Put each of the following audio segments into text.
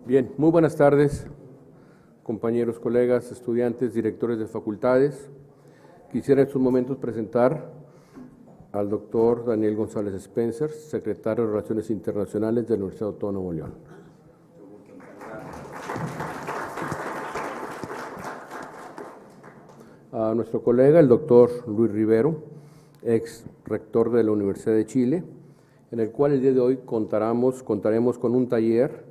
Bien, muy buenas tardes, compañeros, colegas, estudiantes, directores de facultades. Quisiera en estos momentos presentar al doctor Daniel González Spencer, secretario de Relaciones Internacionales de la Universidad Autónoma de Nuevo León. A nuestro colega, el doctor Luis Rivero, ex rector de la Universidad de Chile, en el cual el día de hoy contaremos con un taller,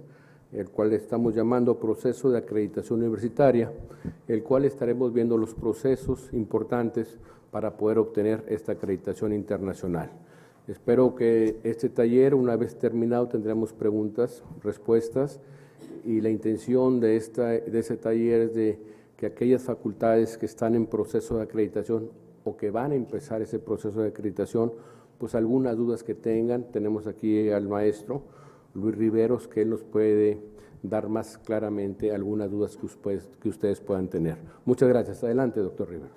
el cual estamos llamando proceso de acreditación universitaria, el cual estaremos viendo los procesos importantes para poder obtener esta acreditación internacional. Espero que este taller, una vez terminado, tendremos preguntas, respuestas, y la intención de ese taller es de que aquellas facultades que están en proceso de acreditación o que van a empezar ese proceso de acreditación, pues algunas dudas que tengan. Tenemos aquí al maestro Luis Riveros, que él nos puede dar más claramente algunas dudas que ustedes puedan tener. Muchas gracias. Adelante, doctor Riveros.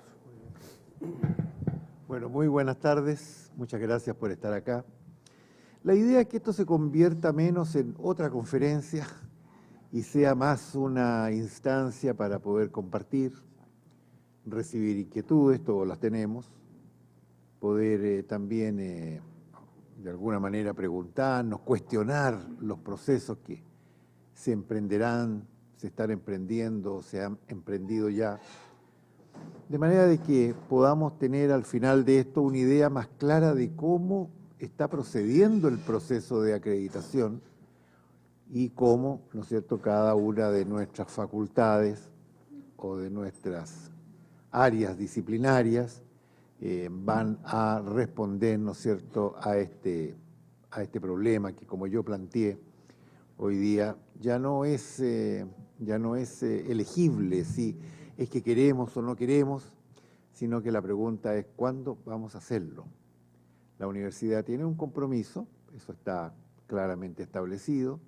Bueno, muy buenas tardes. Muchas gracias por estar acá. La idea es que esto se convierta menos en otra conferencia y sea más una instancia para poder compartir, recibir inquietudes, todos las tenemos, poder también de alguna manera preguntarnos, cuestionar los procesos que se emprenderán, se están emprendiendo, se han emprendido ya, de manera de que podamos tener al final de esto una idea más clara de cómo está procediendo el proceso de acreditación y cómo, ¿no es cierto?, cada una de nuestras facultades o de nuestras áreas disciplinarias van a responder, ¿no es cierto?, a este problema que, como yo planteé hoy día, ya no es elegible si es que queremos o no queremos, sino que la pregunta es ¿cuándo vamos a hacerlo? La universidad tiene un compromiso, eso está claramente establecido,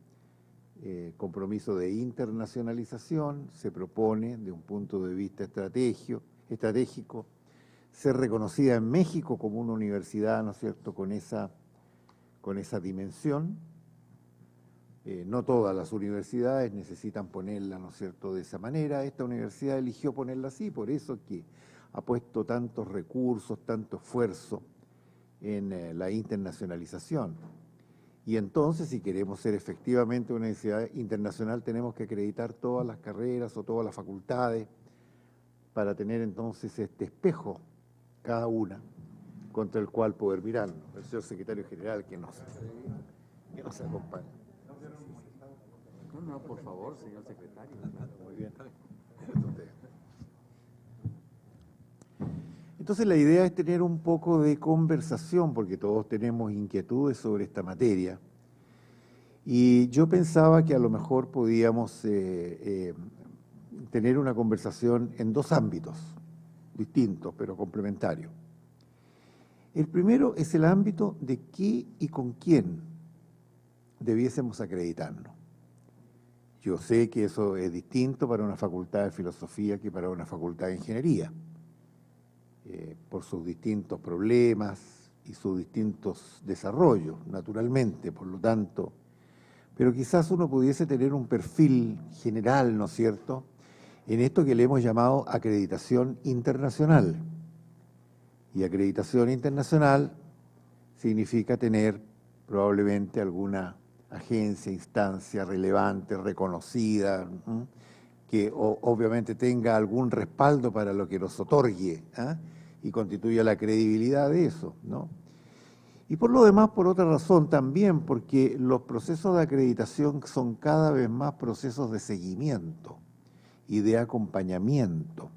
compromiso de internacionalización, se propone de un punto de vista estratégico, ser reconocida en México como una universidad, ¿no es cierto?, con esa dimensión. No todas las universidades necesitan ponerla, ¿no es cierto?, de esa manera. Esta universidad eligió ponerla así, por eso que ha puesto tantos recursos, tanto esfuerzo en la internacionalización. Y entonces, si queremos ser efectivamente una universidad internacional, tenemos que acreditar todas las carreras o todas las facultades para tener entonces este espejo, cada una, contra el cual poder mirarnos. El señor secretario general que nos acompaña. No, por favor, señor secretario. Muy bien. Entonces la idea es tener un poco de conversación, porque todos tenemos inquietudes sobre esta materia. Y yo pensaba que a lo mejor podíamos tener una conversación en dos ámbitos distintos, pero complementarios. El primero es el ámbito de qué y con quién debiésemos acreditarnos. Yo sé que eso es distinto para una facultad de filosofía que para una facultad de ingeniería, por sus distintos problemas y sus distintos desarrollos, naturalmente, por lo tanto. Pero quizás uno pudiese tener un perfil general, ¿no es cierto?, en esto que le hemos llamado acreditación internacional. Y acreditación internacional significa tener probablemente alguna agencia, instancia relevante, reconocida, que obviamente tenga algún respaldo para lo que nos otorgue y constituya la credibilidad de eso, ¿no? Y por lo demás, por otra razón también, porque los procesos de acreditación son cada vez más procesos de seguimiento y de acompañamiento.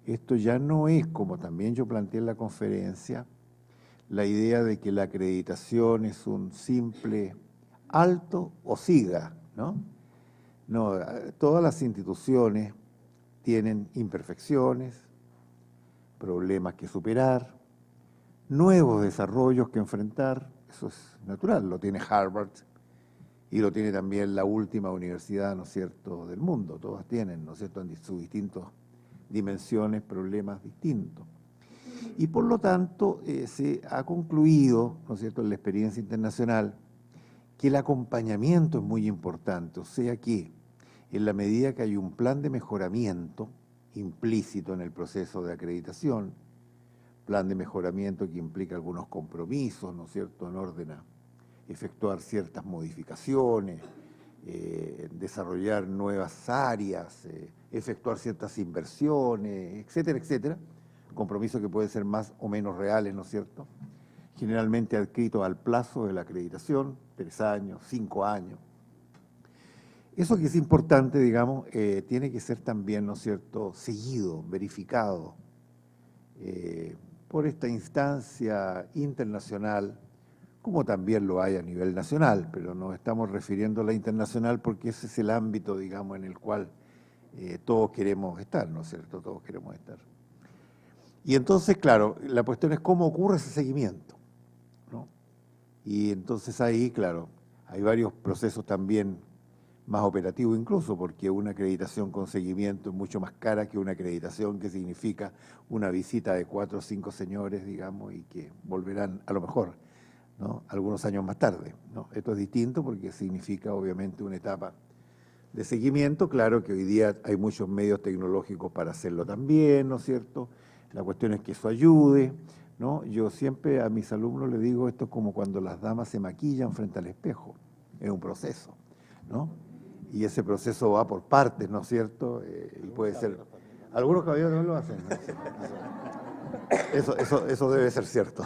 Esto ya no es, como también yo planteé en la conferencia, la idea de que la acreditación es un simple alto o siga, ¿no? No, todas las instituciones tienen imperfecciones, problemas que superar, nuevos desarrollos que enfrentar, eso es natural, lo tiene Harvard y lo tiene también la última universidad, ¿no es cierto?, del mundo, todas tienen, ¿no es cierto?, en sus distintas dimensiones, problemas distintos. Y por lo tanto se ha concluido, ¿no es cierto?, en la experiencia internacional, que el acompañamiento es muy importante, o sea que en la medida que hay un plan de mejoramiento implícito en el proceso de acreditación, plan de mejoramiento que implica algunos compromisos, ¿no es cierto?, en orden a efectuar ciertas modificaciones, desarrollar nuevas áreas, efectuar ciertas inversiones, etcétera, etcétera, compromisos que pueden ser más o menos reales, ¿no es cierto?, generalmente adscritos al plazo de la acreditación, 3 años, 5 años. Eso que es importante, digamos, tiene que ser también, ¿no es cierto?, seguido, verificado por esta instancia internacional, como también lo hay a nivel nacional, pero nos estamos refiriendo a la internacional porque ese es el ámbito, digamos, en el cual todos queremos estar, ¿no es cierto?, todos queremos estar. Y entonces, claro, la cuestión es cómo ocurre ese seguimiento, ¿no? Y entonces ahí, claro, hay varios procesos también más operativos incluso, porque una acreditación con seguimiento es mucho más cara que una acreditación que significa una visita de 4 o 5 señores, digamos, y que volverán a lo mejor, ¿no?, algunos años más tarde, ¿no? Esto es distinto porque significa obviamente una etapa de seguimiento. Claro que hoy día hay muchos medios tecnológicos para hacerlo también, ¿no es cierto? La cuestión es que eso ayude, ¿no? Yo siempre a mis alumnos les digo, esto es como cuando las damas se maquillan frente al espejo, es un proceso, ¿no? Y ese proceso va por partes, ¿no es cierto? Y puede ser... Algunos caballeros no lo hacen, ¿no? Eso debe ser cierto.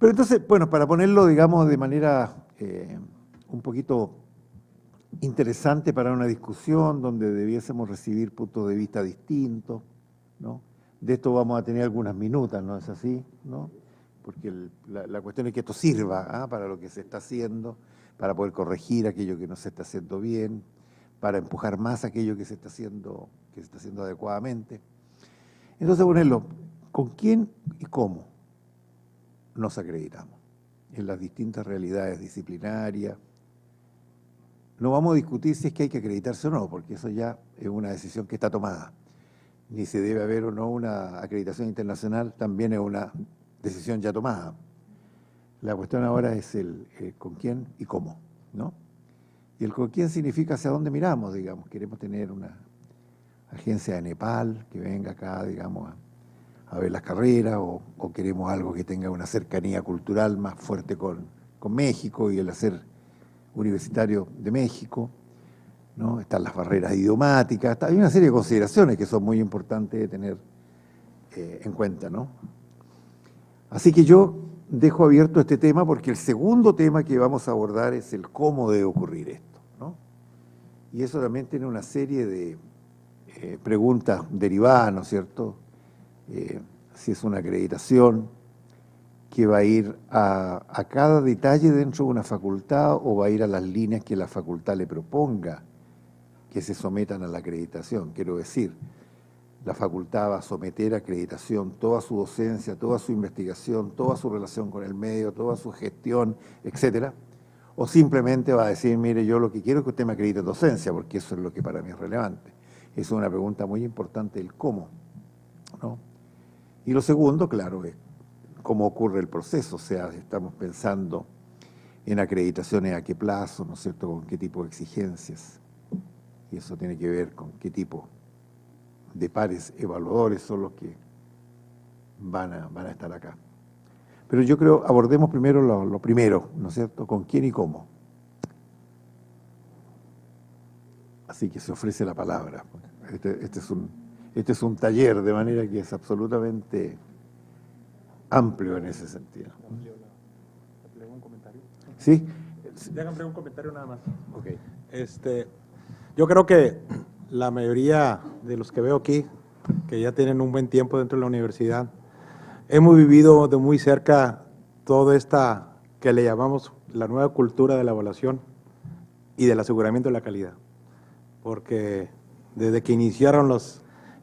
Pero entonces, bueno, para ponerlo, digamos, de manera un poquito interesante para una discusión donde debiésemos recibir puntos de vista distintos, ¿no? De esto vamos a tener algunas minutas, ¿no es así?, ¿no? Porque la cuestión es que esto sirva para lo que se está haciendo, para poder corregir aquello que no se está haciendo bien, para empujar más aquello que se está haciendo adecuadamente. Entonces, ponerlo, ¿con quién y cómo nos acreditamos en las distintas realidades disciplinarias? No vamos a discutir si es que hay que acreditarse o no, porque eso ya es una decisión que está tomada. Ni si debe haber o no una acreditación internacional, también es una decisión ya tomada. La cuestión ahora es el con quién y cómo, ¿no? Y el con quién significa hacia dónde miramos, digamos. Queremos tener una agencia de Nepal que venga acá, digamos, a ver las carreras, o queremos algo que tenga una cercanía cultural más fuerte con México y el hacer universitario de México, ¿no? Están las barreras idiomáticas, hay una serie de consideraciones que son muy importantes de tener en cuenta, ¿no? Así que yo dejo abierto este tema porque el segundo tema que vamos a abordar es el cómo debe ocurrir esto, ¿no? Y eso también tiene una serie de preguntas derivadas, ¿no es cierto? Si es una acreditación que va a ir a cada detalle dentro de una facultad o va a ir a las líneas que la facultad le proponga que se sometan a la acreditación. Quiero decir, la facultad va a someter a acreditación toda su docencia, toda su investigación, toda su relación con el medio, toda su gestión, etcétera, o simplemente va a decir, mire, yo lo que quiero es que usted me acredite docencia, porque eso es lo que para mí es relevante. Esa es una pregunta muy importante, el cómo, ¿no? Y lo segundo, claro, es cómo ocurre el proceso, o sea, estamos pensando en acreditaciones a qué plazo, ¿no es cierto?, con qué tipo de exigencias, y eso tiene que ver con qué tipo de pares evaluadores son los que van a estar acá. Pero yo creo, abordemos primero lo primero, ¿no es cierto?, con quién y cómo. Así que se ofrece la palabra. Este es un taller, de manera que es absolutamente amplio en ese sentido. ¿Le hago un comentario? ¿Sí? Déjame un comentario nada más. Ok. Yo creo que la mayoría de los que veo aquí, que ya tienen un buen tiempo dentro de la universidad, hemos vivido de muy cerca toda esta que le llamamos la nueva cultura de la evaluación y del aseguramiento de la calidad. Porque desde que iniciaron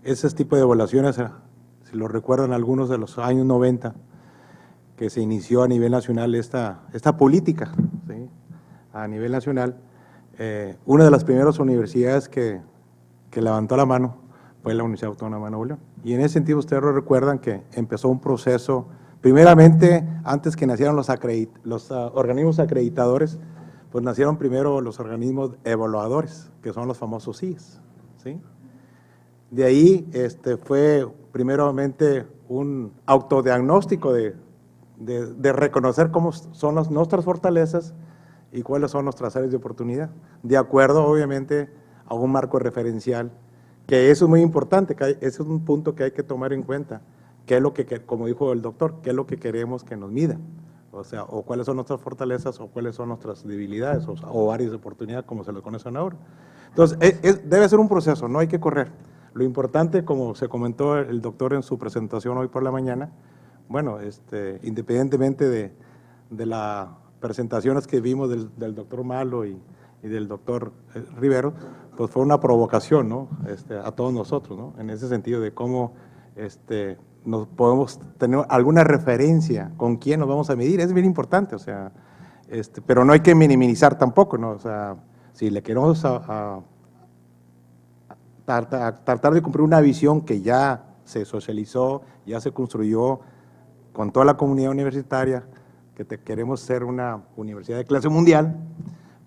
ese tipo de evaluaciones, si lo recuerdan algunos de los años 90, que se inició a nivel nacional esta política, ¿sí?, a nivel nacional, una de las primeras universidades que levantó la mano fue la Universidad Autónoma de Nuevo León. Y en ese sentido ustedes lo recuerdan que empezó un proceso Primeramente, antes que nacieran los organismos acreditadores, pues nacieron primero los organismos evaluadores, que son los famosos CIEs, ¿sí? De ahí fue primeramente un autodiagnóstico de reconocer cómo son nuestras fortalezas y cuáles son nuestras áreas de oportunidad, de acuerdo obviamente a un marco referencial, que eso es muy importante, ese es un punto que hay que tomar en cuenta, qué es lo que, como dijo el doctor, qué es lo que queremos que nos mida, o sea, o cuáles son nuestras fortalezas o cuáles son nuestras debilidades o áreas de oportunidad, como se les conocen ahora. Entonces, debe ser un proceso, no hay que correr. Lo importante, como se comentó el doctor en su presentación hoy por la mañana, bueno, independientemente de las presentaciones que vimos del doctor Malo y del doctor Rivero, pues fue una provocación, ¿no? A todos nosotros, ¿no? En ese sentido de cómo nos podemos tener alguna referencia con quién nos vamos a medir, es bien importante, o sea, pero no hay que minimizar tampoco, ¿no? O sea, si le queremos tratar de cumplir una visión que ya se socializó, ya se construyó con toda la comunidad universitaria, que queremos ser una universidad de clase mundial,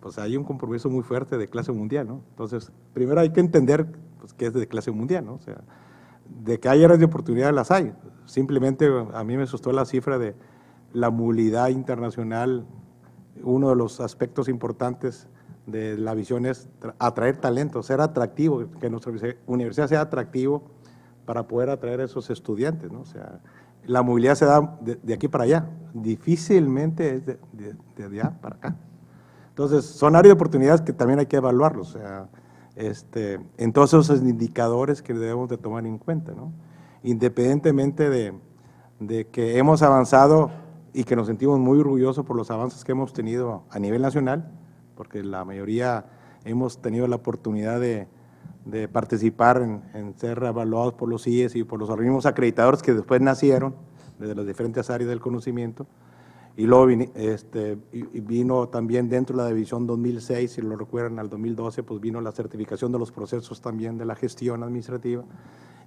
pues hay un compromiso muy fuerte de clase mundial, ¿no? Entonces, primero hay que entender pues, qué es de clase mundial, ¿no? O sea, de que hay áreas de oportunidad las hay. Simplemente a mí me asustó la cifra de la movilidad internacional. Uno de los aspectos importantes de la visión es atraer talento, ser atractivo, que nuestra universidad sea atractivo para poder atraer a esos estudiantes, ¿no? O sea, la movilidad se da de aquí para allá, difícilmente es de allá para acá. Entonces, son áreas de oportunidades que también hay que evaluarlos, o sea, en todos esos indicadores que debemos de tomar en cuenta, ¿no? Independientemente de que hemos avanzado y que nos sentimos muy orgullosos por los avances que hemos tenido a nivel nacional, porque la mayoría hemos tenido la oportunidad de participar en ser evaluados por los CIEs y por los organismos acreditadores que después nacieron desde las diferentes áreas del conocimiento. Y luego vino también dentro de la división 2006, si lo recuerdan, al 2012, pues vino la certificación de los procesos también de la gestión administrativa,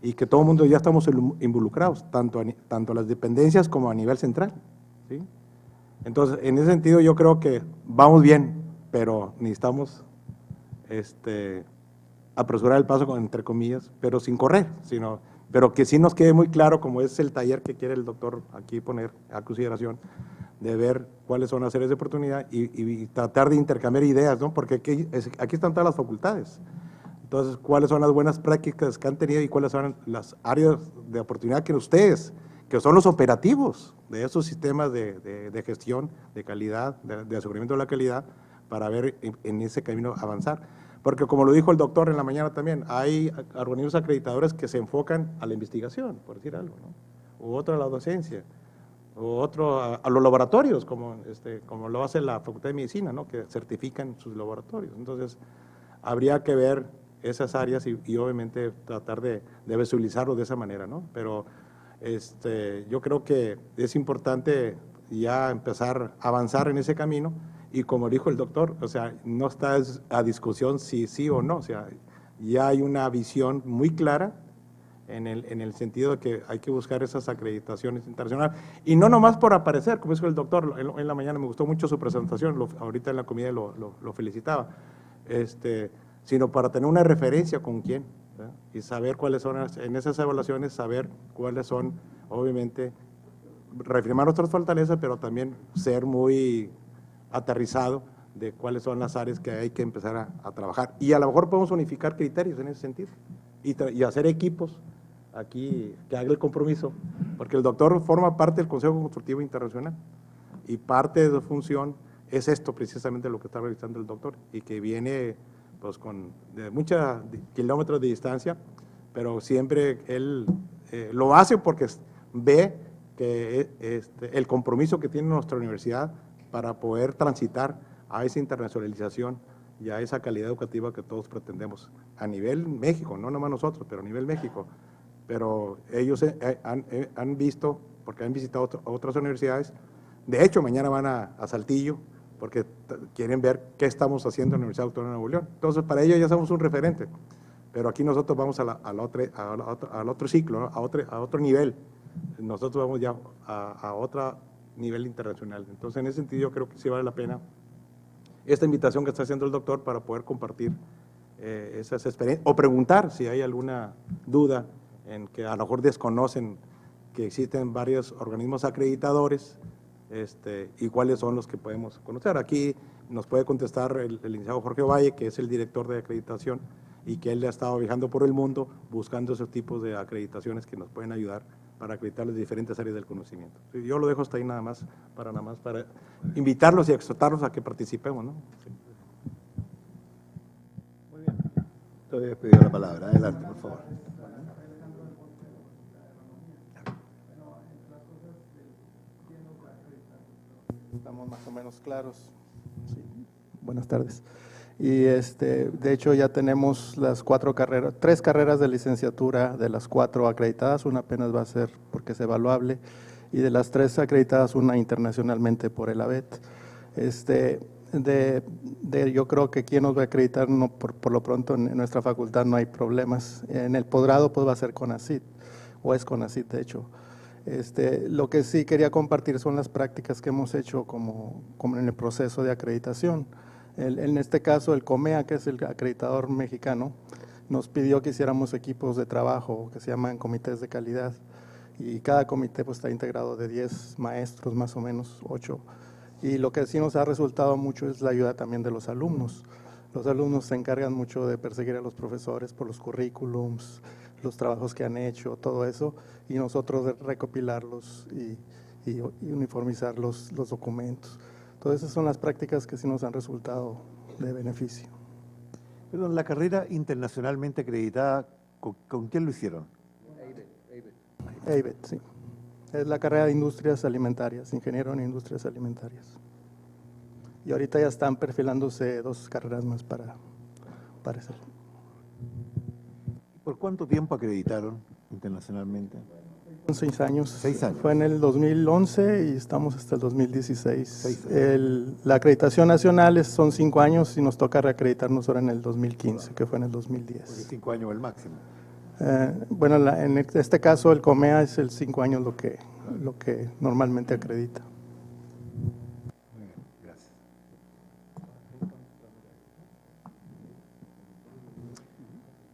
y que todo el mundo ya estamos involucrados, tanto las dependencias como a nivel central, ¿sí? Entonces, en ese sentido yo creo que vamos bien, pero necesitamos apresurar el paso, entre comillas, pero sin correr, pero que sí nos quede muy claro, como es el taller que quiere el doctor aquí poner a consideración, de ver cuáles son las áreas de oportunidad y tratar de intercambiar ideas, ¿no? Porque aquí están todas las facultades. Entonces, cuáles son las buenas prácticas que han tenido y cuáles son las áreas de oportunidad que ustedes, que son los operativos de esos sistemas de gestión, de calidad, de aseguramiento de la calidad, para ver en ese camino avanzar. Porque como lo dijo el doctor en la mañana también, hay organismos acreditadores que se enfocan a la investigación, por decir algo, ¿no? U otro a la docencia, o otro a los laboratorios, como lo hace la Facultad de Medicina, ¿no? Que certifican sus laboratorios. Entonces, habría que ver esas áreas y obviamente tratar de visualizarlo de esa manera, ¿no? Pero yo creo que es importante ya empezar a avanzar en ese camino, y como dijo el doctor, o sea, no está a discusión si sí o no, o sea, ya hay una visión muy clara en el sentido de que hay que buscar esas acreditaciones internacionales, y no nomás por aparecer, como dijo el doctor, en la mañana me gustó mucho su presentación, ahorita en la comida lo felicitaba, sino para tener una referencia con quién, ¿verdad? Y saber cuáles son, en esas evaluaciones, saber cuáles son, obviamente, reafirmar nuestras fortalezas, pero también ser muy aterrizado de cuáles son las áreas que hay que empezar a trabajar. Y a lo mejor podemos unificar criterios en ese sentido y hacer equipos aquí que hagan el compromiso, porque el doctor forma parte del Consejo Consultivo Internacional y parte de su función es esto precisamente lo que está realizando el doctor, y que viene pues de muchos kilómetros de distancia, pero siempre él lo hace porque ve que el compromiso que tiene nuestra universidad para poder transitar a esa internacionalización y a esa calidad educativa que todos pretendemos a nivel México, no nomás nosotros, pero a nivel México. Pero ellos han visto, porque han visitado otras universidades, de hecho mañana van a Saltillo, porque quieren ver qué estamos haciendo en la Universidad Autónoma de Nuevo León. Entonces, para ellos ya somos un referente, pero aquí nosotros vamos al otro ciclo, ¿no? a otro nivel, nosotros vamos ya a otro nivel internacional. Entonces, en ese sentido, yo creo que sí vale la pena esta invitación que está haciendo el doctor para poder compartir esas experiencias o preguntar si hay alguna duda en que a lo mejor desconocen que existen varios organismos acreditadores y cuáles son los que podemos conocer. Aquí nos puede contestar el licenciado Jorge Valle, que es el director de acreditación y que él ha estado viajando por el mundo buscando esos tipos de acreditaciones que nos pueden ayudar para acreditar las diferentes áreas del conocimiento. Yo lo dejo hasta ahí nada más para invitarlos y exhortarlos a que participemos, ¿no? Sí. Muy bien. Te había pedido la palabra. Adelante, por favor. Estamos más o menos claros. Sí. Buenas tardes. Y de hecho ya tenemos las 3 carreras de licenciatura de las 4 acreditadas, una apenas va a ser porque es evaluable, y de las 3 acreditadas, una internacionalmente por el ABET. Yo creo que quien nos va a acreditar, no, por lo pronto en nuestra facultad no hay problemas. En el posgrado pues va a ser CONACYT, o es CONACYT de hecho. Lo que sí quería compartir son las prácticas que hemos hecho como en el proceso de acreditación. En este caso, el COMEA, que es el acreditador mexicano, nos pidió que hiciéramos equipos de trabajo que se llaman comités de calidad, y cada comité pues está integrado de 10 maestros, más o menos 8, y lo que sí nos ha resultado mucho es la ayuda también de los alumnos. Los alumnos se encargan mucho de perseguir a los profesores por los currículums, los trabajos que han hecho, todo eso, y nosotros de recopilarlos y uniformizar los documentos. Todas esas son las prácticas que sí nos han resultado de beneficio. Perdón, la carrera internacionalmente acreditada, ¿con quién lo hicieron? ABET, sí. Es la carrera de Industrias Alimentarias, ingeniero en Industrias Alimentarias. Y ahorita ya están perfilándose 2 carreras más para eso. ¿Por cuánto tiempo acreditaron internacionalmente? 6 años. 6 años. Fue en el 2011 y estamos hasta el 2016. La acreditación nacional son 5 años y nos toca reacreditarnos ahora en el 2015, que fue en el 2010. Porque 5 años el máximo. Bueno, en este caso el COMEA es el 5 años lo que normalmente acredita. Muy bien, gracias.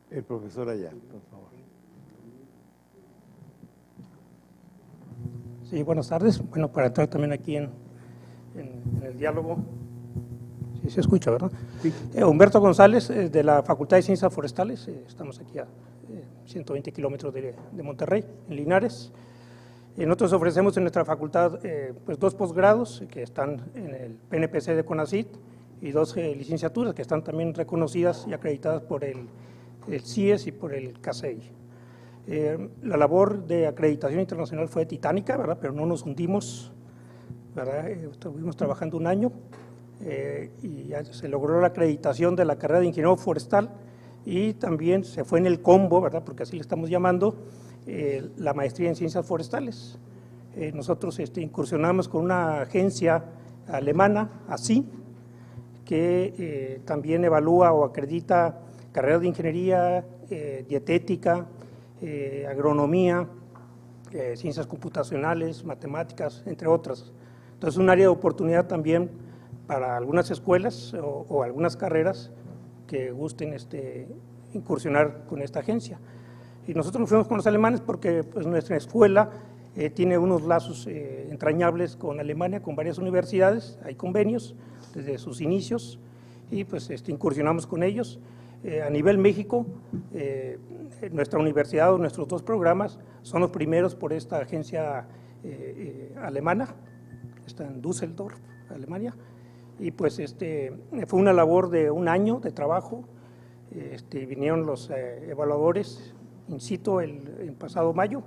El profesor allá, por favor. Sí, buenas tardes. Bueno, para entrar también aquí en el diálogo, sí se escucha, ¿verdad? Sí. Humberto González, de la Facultad de Ciencias Forestales, estamos aquí a 120 kilómetros de Monterrey, en Linares. Nosotros ofrecemos en nuestra facultad pues 2 posgrados que están en el PNPC de CONACYT y 2 licenciaturas que están también reconocidas y acreditadas por el CIES y por el CASEI. La labor de acreditación internacional fue titánica, ¿verdad? Pero no nos hundimos, ¿verdad? Estuvimos trabajando 1 año y ya se logró la acreditación de la carrera de ingeniero forestal y también se fue en el combo, ¿verdad? Porque así le estamos llamando, la maestría en ciencias forestales. Nosotros incursionamos con una agencia alemana, ASI, que también evalúa o acredita carreras de ingeniería, dietética, agronomía, ciencias computacionales, matemáticas, entre otras. Entonces, un área de oportunidad también para algunas escuelas o algunas carreras que gusten incursionar con esta agencia. Y nosotros nos fuimos con los alemanes porque pues, nuestra escuela tiene unos lazos entrañables con Alemania, con varias universidades, hay convenios desde sus inicios y pues incursionamos con ellos. A nivel México, nuestra universidad o nuestros 2 programas son los primeros por esta agencia alemana, está en Düsseldorf, Alemania, y pues fue una labor de 1 año de trabajo. Vinieron los evaluadores in situ el pasado mayo,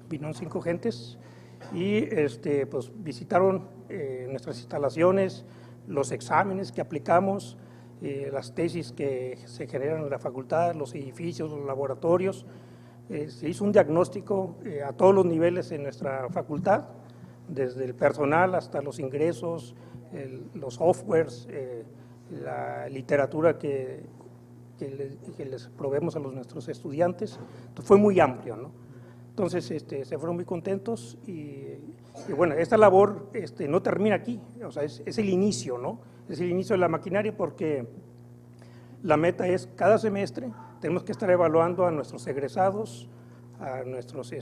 vinieron 5 gentes y pues visitaron nuestras instalaciones, los exámenes que aplicamos, las tesis que se generan en la facultad, los edificios, los laboratorios. Se hizo un diagnóstico a todos los niveles en nuestra facultad, desde el personal hasta los ingresos, los softwares, la literatura que les proveemos a nuestros estudiantes. Entonces, fue muy amplio, ¿no? Entonces se fueron muy contentos y bueno, esta labor no termina aquí, o sea, es el inicio, ¿no? Es el inicio de la maquinaria porque la meta es cada semestre tenemos que estar evaluando a nuestros egresados, a nuestros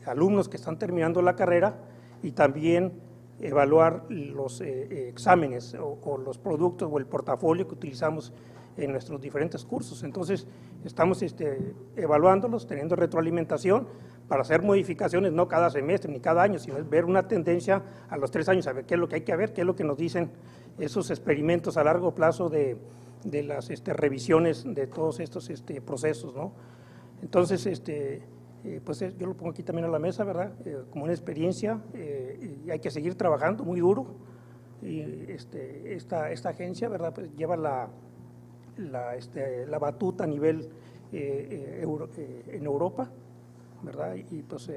alumnos que están terminando la carrera y también evaluar los exámenes o los productos o el portafolio que utilizamos en nuestros diferentes cursos. Entonces, estamos evaluándolos, teniendo retroalimentación para hacer modificaciones, no cada semestre ni cada año, sino ver una tendencia a los 3 años, a ver qué es lo que hay que ver, qué es lo que nos dicen esos experimentos a largo plazo de las revisiones de todos estos procesos, ¿no? Entonces, pues yo lo pongo aquí también a la mesa, ¿verdad? Como una experiencia, y hay que seguir trabajando muy duro. Y esta agencia, ¿verdad? Pues lleva la batuta a nivel en Europa, ¿verdad? Y pues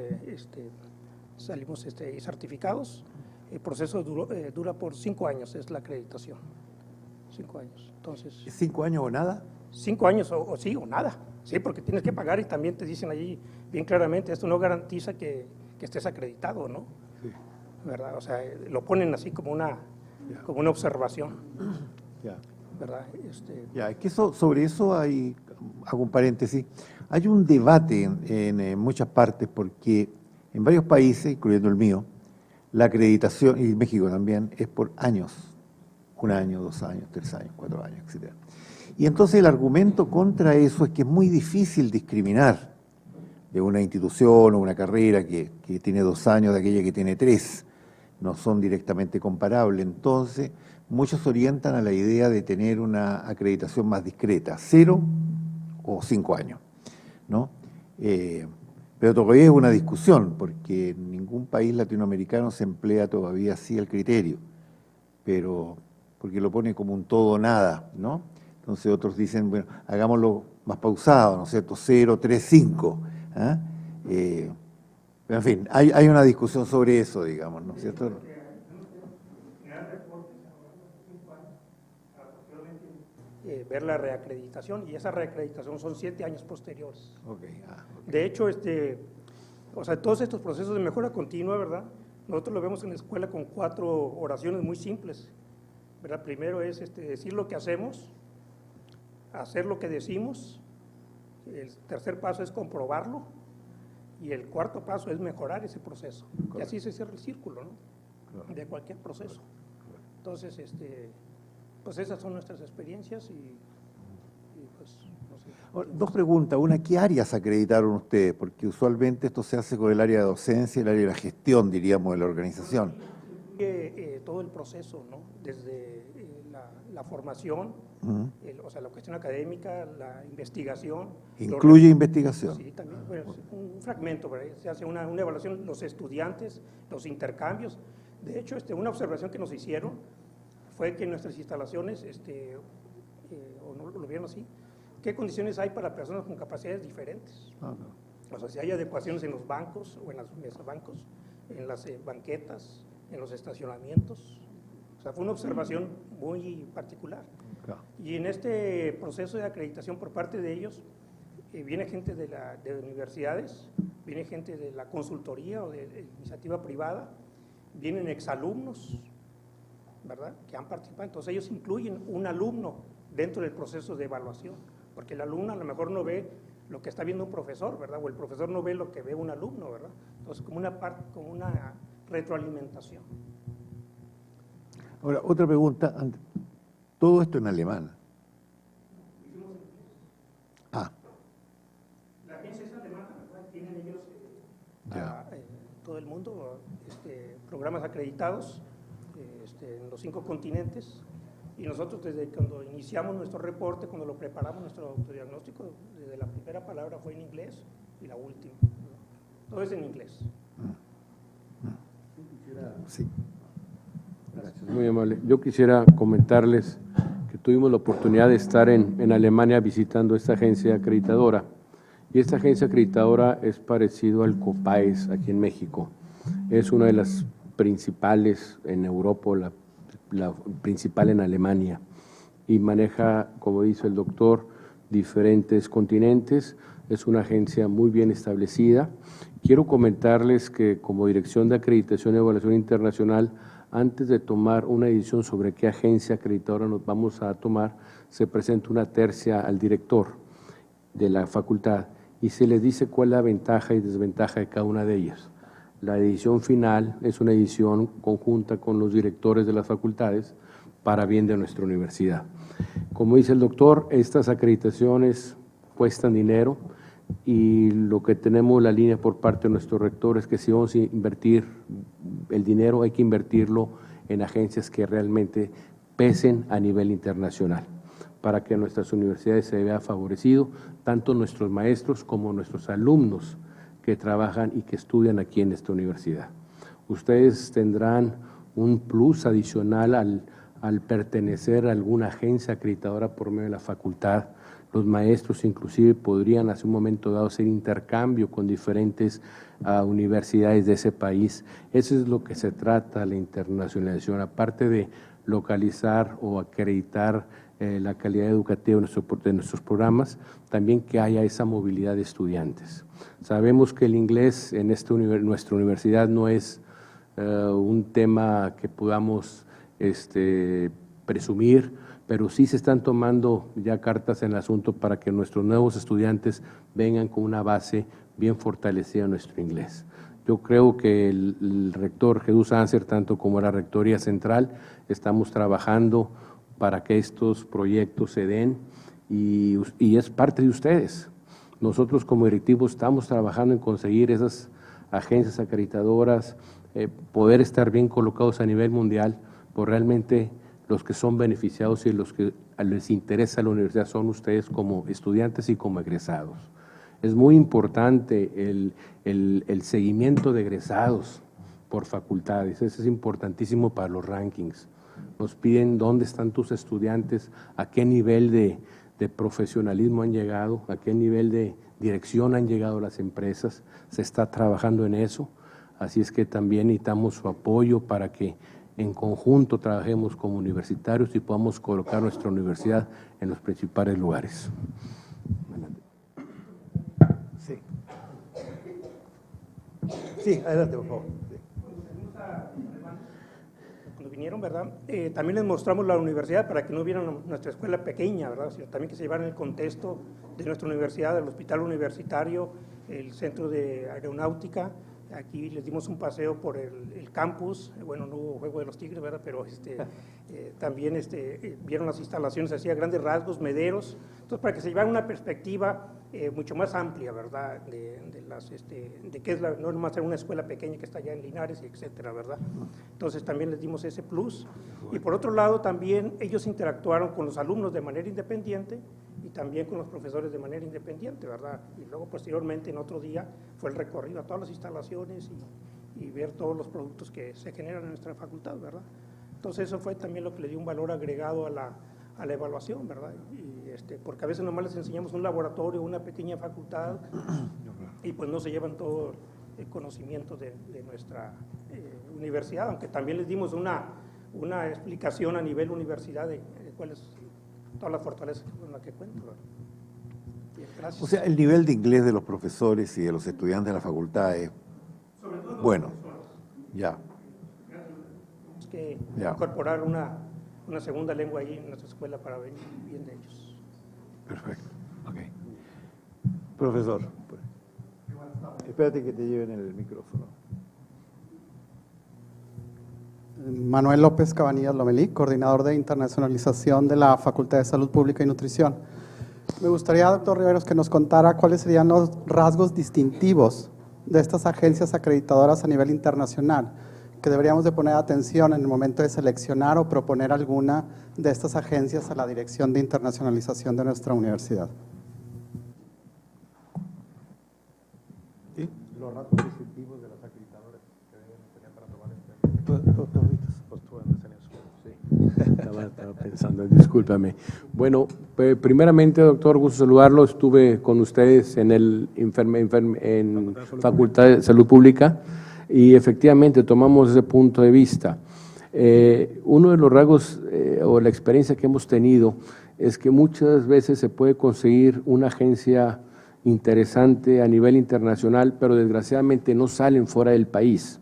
salimos certificados. El proceso dura por 5 años, es la acreditación. 5 años. Entonces, ¿Es 5 años o nada? 5 años o sí o nada, sí, porque tienes que pagar y también te dicen allí bien claramente, esto no garantiza que estés acreditado, ¿no? Sí. ¿Verdad? O sea, lo ponen así como una observación, Ya. ¿verdad? Ya, es que sobre eso hago un paréntesis, hay un debate en muchas partes porque en varios países, incluyendo el mío, la acreditación, y México también, es por años. 1 año, 2 años, 3 años, 4 años, etc. Y entonces el argumento contra eso es que es muy difícil discriminar de una institución o una carrera que tiene 2 años de aquella que tiene 3. No son directamente comparables. Entonces, muchos orientan a la idea de tener una acreditación más discreta, 0 o 5 años, ¿no? Pero todavía es una discusión, porque en ningún país latinoamericano se emplea todavía así el criterio, pero porque lo pone como un todo o nada, ¿no? Entonces otros dicen, bueno, hagámoslo más pausado, ¿no es cierto? 0, 3, 5. ¿Ah? Pero en fin, hay una discusión sobre eso, digamos, ¿no es cierto? Ver la reacreditación, y esa reacreditación son 7 años posteriores. Okay. De hecho, o sea, todos estos procesos de mejora continua, ¿verdad? Nosotros lo vemos en la escuela con 4 oraciones muy simples, ¿verdad? Primero es decir lo que hacemos, hacer lo que decimos, el tercer paso es comprobarlo, y el cuarto paso es mejorar ese proceso. Correcto. Y así se cierra el círculo, ¿no? Claro. De cualquier proceso. Correcto. Entonces, pues esas son nuestras experiencias y pues, no sé. Ahora, 2 preguntas. Una, ¿qué áreas acreditaron ustedes? Porque usualmente esto se hace con el área de docencia y el área de la gestión, diríamos, de la organización. Todo el proceso, ¿no? Desde la formación, o sea, la cuestión académica, la investigación. ¿Incluye investigación? Sí, también, bueno, un fragmento, ¿verdad? Se hace una evaluación, los estudiantes, los intercambios. De hecho, una observación que nos hicieron fue que en nuestras instalaciones, o no lo vieron así, ¿qué condiciones hay para personas con capacidades diferentes? No. O sea, si hay adecuaciones en los bancos o en los bancos, en las banquetas, en los estacionamientos. O sea, fue una observación muy particular. Claro. Y en este proceso de acreditación por parte de ellos, viene gente de universidades, viene gente de la consultoría o de iniciativa privada, vienen exalumnos, ¿verdad?, que han participado. Entonces ellos incluyen un alumno dentro del proceso de evaluación, porque el alumno a lo mejor no ve lo que está viendo un profesor, ¿verdad?, o el profesor no ve lo que ve un alumno, ¿verdad? Entonces como una retroalimentación. Ahora, otra pregunta, todo esto en alemán. La agencia es alemana, ¿verdad? Tienen ellos todo el mundo programas acreditados en los 5 continentes, y nosotros desde cuando iniciamos nuestro reporte, cuando lo preparamos, nuestro autodiagnóstico, desde la primera palabra fue en inglés y la última, ¿no? Todo es en inglés. Sí. Gracias, muy amable. Yo quisiera comentarles que tuvimos la oportunidad de estar en Alemania visitando esta agencia acreditadora, y esta agencia acreditadora es parecido al COPAES aquí en México. Es una de las principales en Europa, la principal en Alemania, y maneja, como dice el doctor, diferentes continentes. es una agencia muy bien establecida. Quiero comentarles que como Dirección de Acreditación y Evaluación Internacional, antes de tomar una decisión sobre qué agencia acreditadora nos vamos a tomar, se presenta una tercia al director de la facultad y se les dice cuál es la ventaja y desventaja de cada una de ellas. La edición final es una edición conjunta con los directores de las facultades para bien de nuestra universidad. Como dice el doctor, estas acreditaciones cuestan dinero y lo que tenemos la línea por parte de nuestro rector es que si vamos a invertir el dinero hay que invertirlo en agencias que realmente pesen a nivel internacional para que nuestras universidades se vean favorecido, tanto nuestros maestros como nuestros alumnos que trabajan y que estudian aquí en esta universidad. Ustedes tendrán un plus adicional al pertenecer a alguna agencia acreditadora por medio de la facultad. Los maestros inclusive podrían hace un momento dado hacer intercambio con diferentes universidades de ese país. Eso es lo que se trata la internacionalización, aparte de localizar o acreditar la calidad educativa de nuestros programas, también que haya esa movilidad de estudiantes. Sabemos que el inglés en nuestra universidad no es un tema que podamos presumir, pero sí se están tomando ya cartas en el asunto para que nuestros nuevos estudiantes vengan con una base bien fortalecida en nuestro inglés. Yo creo que el rector Jesús Anser, tanto como la Rectoría Central, estamos trabajando para que estos proyectos se den y es parte de ustedes. Nosotros como directivos estamos trabajando en conseguir esas agencias acreditadoras, poder estar bien colocados a nivel mundial, pues realmente los que son beneficiados y los que les interesa la universidad son ustedes como estudiantes y como egresados. Es muy importante el seguimiento de egresados por facultades, eso es importantísimo para los rankings. Nos piden dónde están tus estudiantes, a qué nivel de profesionalismo han llegado, a qué nivel de dirección han llegado las empresas, se está trabajando en eso, así es que también necesitamos su apoyo para que en conjunto trabajemos como universitarios y podamos colocar nuestra universidad en los principales lugares. Sí. Sí, adelante, por favor. Cuando vinieron, ¿verdad? También les mostramos la universidad para que no vieran nuestra escuela pequeña, ¿verdad? Sino también que se llevaran el contexto de nuestra universidad, del hospital universitario, el centro de aeronáutica. Aquí les dimos un paseo por el campus, bueno, no hubo juego de los Tigres, ¿verdad? Pero también vieron las instalaciones así a grandes rasgos, mederos, entonces para que se llevaran una perspectiva mucho más amplia, ¿verdad? De qué es no nomás ser una escuela pequeña que está allá en Linares, etcétera, ¿verdad? Entonces también les dimos ese plus. Y por otro lado también ellos interactuaron con los alumnos de manera independiente y también con los profesores de manera independiente, ¿verdad? Y luego posteriormente en otro día fue el recorrido a todas las instalaciones y ver todos los productos que se generan en nuestra facultad, ¿verdad? Entonces eso fue también lo que le dio un valor agregado a la evaluación, ¿verdad? Porque a veces nomás les enseñamos un laboratorio, una pequeña facultad y pues no se llevan todo el conocimiento de nuestra universidad, aunque también les dimos una explicación a nivel universidad de cuáles todas las fortalezas con las que cuento. Bien, gracias. O sea, el nivel de inglés de los profesores y de los estudiantes de la facultad es bueno. Ya. Tenemos que Ya. incorporar una segunda lengua ahí en nuestra escuela para ver bien de ellos. Perfecto. Ok. Profesor, espérate que te lleven el micrófono. Manuel López Cabanillas Lomelí, coordinador de internacionalización de la Facultad de Salud Pública y Nutrición. Me gustaría, doctor Riveros, que nos contara cuáles serían los rasgos distintivos de estas agencias acreditadoras a nivel internacional, que deberíamos de poner atención en el momento de seleccionar o proponer alguna de estas agencias a la Dirección de Internacionalización de nuestra universidad. ¿Sí? Los rasgos distintivos de las acreditadoras que deben tener para tomar Estaba pensando, discúlpame. Bueno, primeramente, doctor, gusto saludarlo. Estuve con ustedes en Facultad de Salud Pública y efectivamente tomamos ese punto de vista. Uno de los rasgos o la experiencia que hemos tenido es que muchas veces se puede conseguir una agencia interesante a nivel internacional, pero desgraciadamente no salen fuera del país.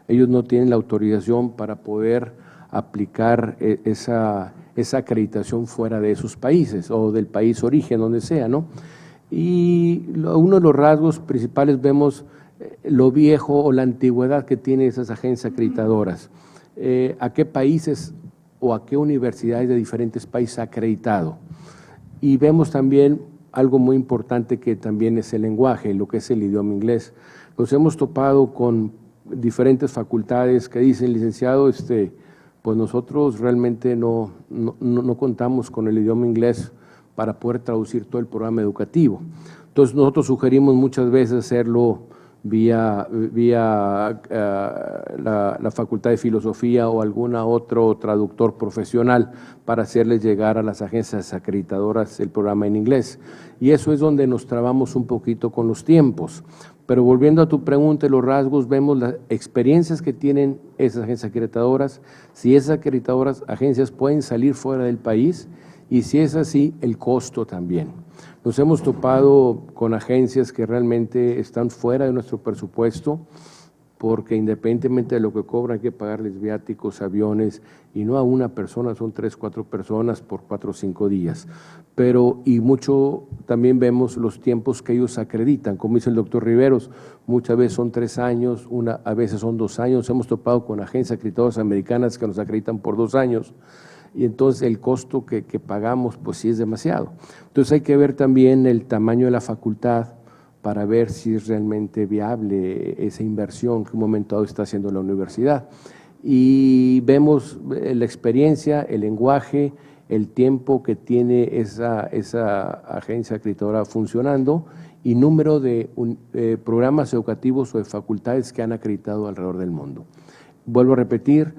Ellos no tienen la autorización para poder aplicar esa acreditación fuera de sus países o del país origen, donde sea, ¿no? Y uno de los rasgos principales vemos lo viejo o la antigüedad que tienen esas agencias acreditadoras. ¿A qué países o a qué universidades de diferentes países ha acreditado? Y vemos también algo muy importante que también es el lenguaje, lo que es el idioma inglés. Nos hemos topado con diferentes facultades que dicen, licenciado, pues nosotros realmente no contamos con el idioma inglés para poder traducir todo el programa educativo. Entonces nosotros sugerimos muchas veces hacerlo vía la Facultad de Filosofía o algún otro traductor profesional para hacerles llegar a las agencias acreditadoras el programa en inglés. Y eso es donde nos trabamos un poquito con los tiempos. Pero volviendo a tu pregunta y los rasgos, vemos las experiencias que tienen esas agencias acreditadoras, si esas agencias pueden salir fuera del país y si es así, el costo también. Nos hemos topado con agencias que realmente están fuera de nuestro presupuesto porque independientemente de lo que cobran hay que pagarles viáticos, aviones, y no a una persona, son 3, 4 personas por 4 o 5 días. Pero, y mucho también vemos los tiempos que ellos acreditan, como dice el doctor Riveros, muchas veces son 3 años, a veces son 2 años, hemos topado con agencias acreditadoras americanas que nos acreditan por 2 años, y entonces el costo que pagamos pues sí es demasiado. Entonces hay que ver también el tamaño de la facultad para ver si es realmente viable esa inversión que en un momento dado está haciendo la universidad. Y vemos la experiencia, el lenguaje, el tiempo que tiene esa agencia acreditadora funcionando y número de programas educativos o de facultades que han acreditado alrededor del mundo. Vuelvo a repetir,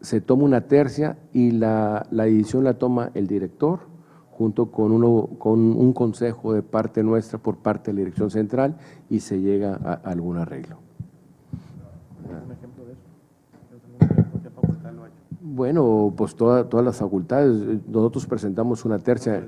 se toma una tercia y la decisión la toma el director junto con un consejo de parte nuestra por parte de la dirección central y se llega a algún arreglo. ¿Un ejemplo de eso? ¿Qué facultad lo ha hecho? Bueno, pues todas las facultades, nosotros presentamos una tercia,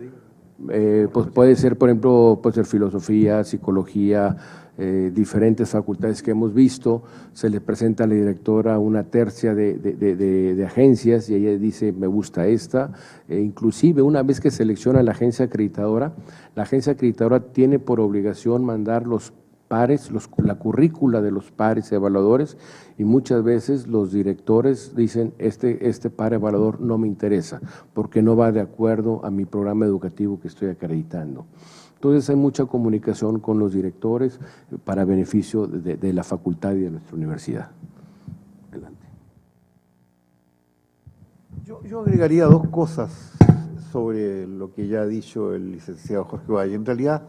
pues puede ser, por ejemplo, puede ser filosofía, psicología, diferentes facultades que hemos visto, se le presenta a la directora una tercia de agencias y ella dice, me gusta esta, inclusive una vez que selecciona la agencia acreditadora tiene por obligación mandar los pares, la currícula de los pares evaluadores, y muchas veces los directores dicen, este par evaluador no me interesa, porque no va de acuerdo a mi programa educativo que estoy acreditando. Entonces hay mucha comunicación con los directores para beneficio de la facultad y de nuestra universidad. Adelante. Yo agregaría 2 cosas sobre lo que ya ha dicho el licenciado Jorge Valle. En realidad,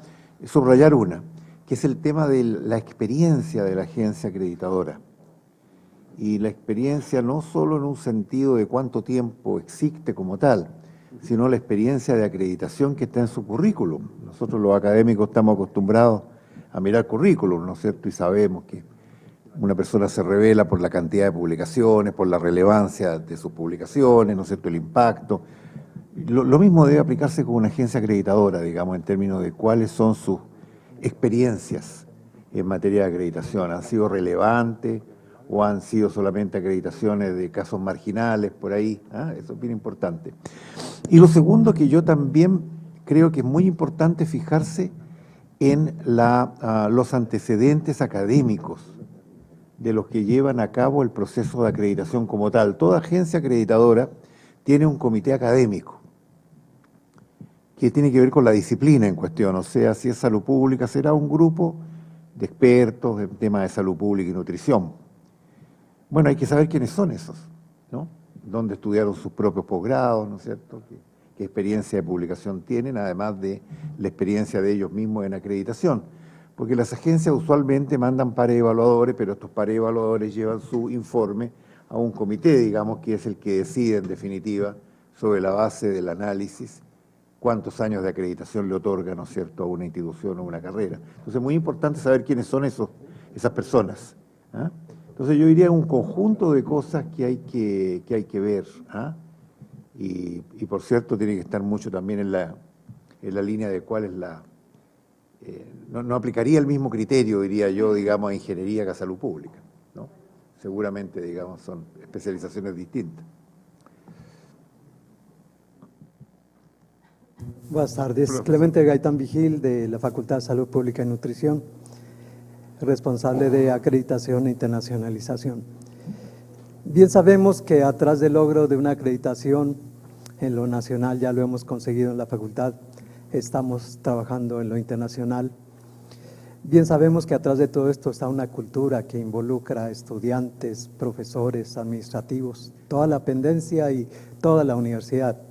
subrayar una, que es el tema de la experiencia de la agencia acreditadora. Y la experiencia no solo en un sentido de cuánto tiempo existe como tal, sino la experiencia de acreditación que está en su currículum. Nosotros los académicos estamos acostumbrados a mirar currículum, ¿no es cierto? Y sabemos que una persona se revela por la cantidad de publicaciones, por la relevancia de sus publicaciones, ¿no es cierto?, el impacto. Lo mismo debe aplicarse con una agencia acreditadora, digamos, en términos de cuáles son sus experiencias en materia de acreditación. ¿Han sido relevantes o han sido solamente acreditaciones de casos marginales por ahí? Eso es bien importante. Y lo segundo, que yo también creo que es muy importante fijarse en los antecedentes académicos de los que llevan a cabo el proceso de acreditación como tal. Toda agencia acreditadora tiene un comité académico que tiene que ver con la disciplina en cuestión, o sea, si es salud pública, será un grupo de expertos en temas de salud pública y nutrición. Bueno, hay que saber quiénes son esos, ¿no? Dónde estudiaron sus propios posgrados, ¿no es cierto? ¿Qué experiencia de publicación tienen, además de la experiencia de ellos mismos en acreditación? Porque las agencias usualmente mandan pares evaluadores, pero estos pares evaluadores llevan su informe a un comité, digamos, que es el que decide en definitiva, sobre la base del análisis, cuántos años de acreditación le otorga, ¿no es cierto?, a una institución o una carrera. Entonces es muy importante saber quiénes son esas personas. Entonces yo diría un conjunto de cosas que hay que ver. Y por cierto tiene que estar mucho también en la línea de cuál es no aplicaría el mismo criterio, diría yo, digamos, a ingeniería que a salud pública, ¿no? Seguramente, digamos, son especializaciones distintas. Buenas tardes. Clemente Gaitán Vigil, de la Facultad de Salud Pública y Nutrición, responsable de acreditación e internacionalización. Bien sabemos que atrás del logro de una acreditación en lo nacional, ya lo hemos conseguido en la facultad, estamos trabajando en lo internacional. Bien sabemos que atrás de todo esto está una cultura que involucra a estudiantes, profesores, administrativos, toda la pendencia y toda la universidad.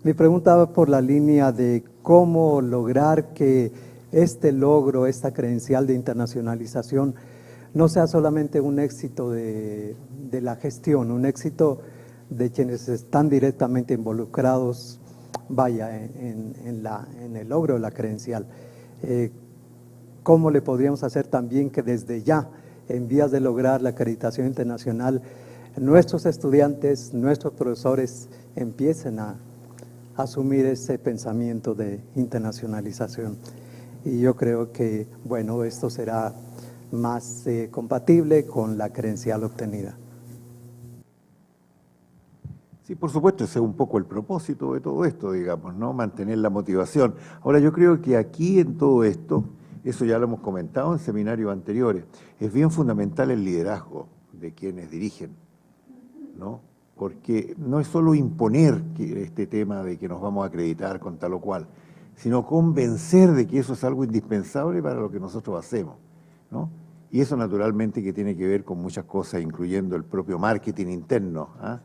Mi pregunta va por la línea de cómo lograr que este logro, esta credencial de internacionalización, no sea solamente un éxito de la gestión, un éxito de quienes están directamente involucrados, vaya, en el logro de la credencial. ¿Cómo le podríamos hacer también que desde ya, en vías de lograr la acreditación internacional, nuestros estudiantes, nuestros profesores empiecen a asumir ese pensamiento de internacionalización? Y yo creo que, bueno, esto será más compatible con la credencial obtenida. Sí, por supuesto, ese es un poco el propósito de todo esto, digamos, ¿no? Mantener la motivación. Ahora, yo creo que aquí en todo esto, eso ya lo hemos comentado en seminarios anteriores, es bien fundamental el liderazgo de quienes dirigen, ¿no? Porque no es solo imponer este tema de que nos vamos a acreditar con tal o cual, sino convencer de que eso es algo indispensable para lo que nosotros hacemos, ¿no? Y eso naturalmente que tiene que ver con muchas cosas, incluyendo el propio marketing interno, ¿ah?,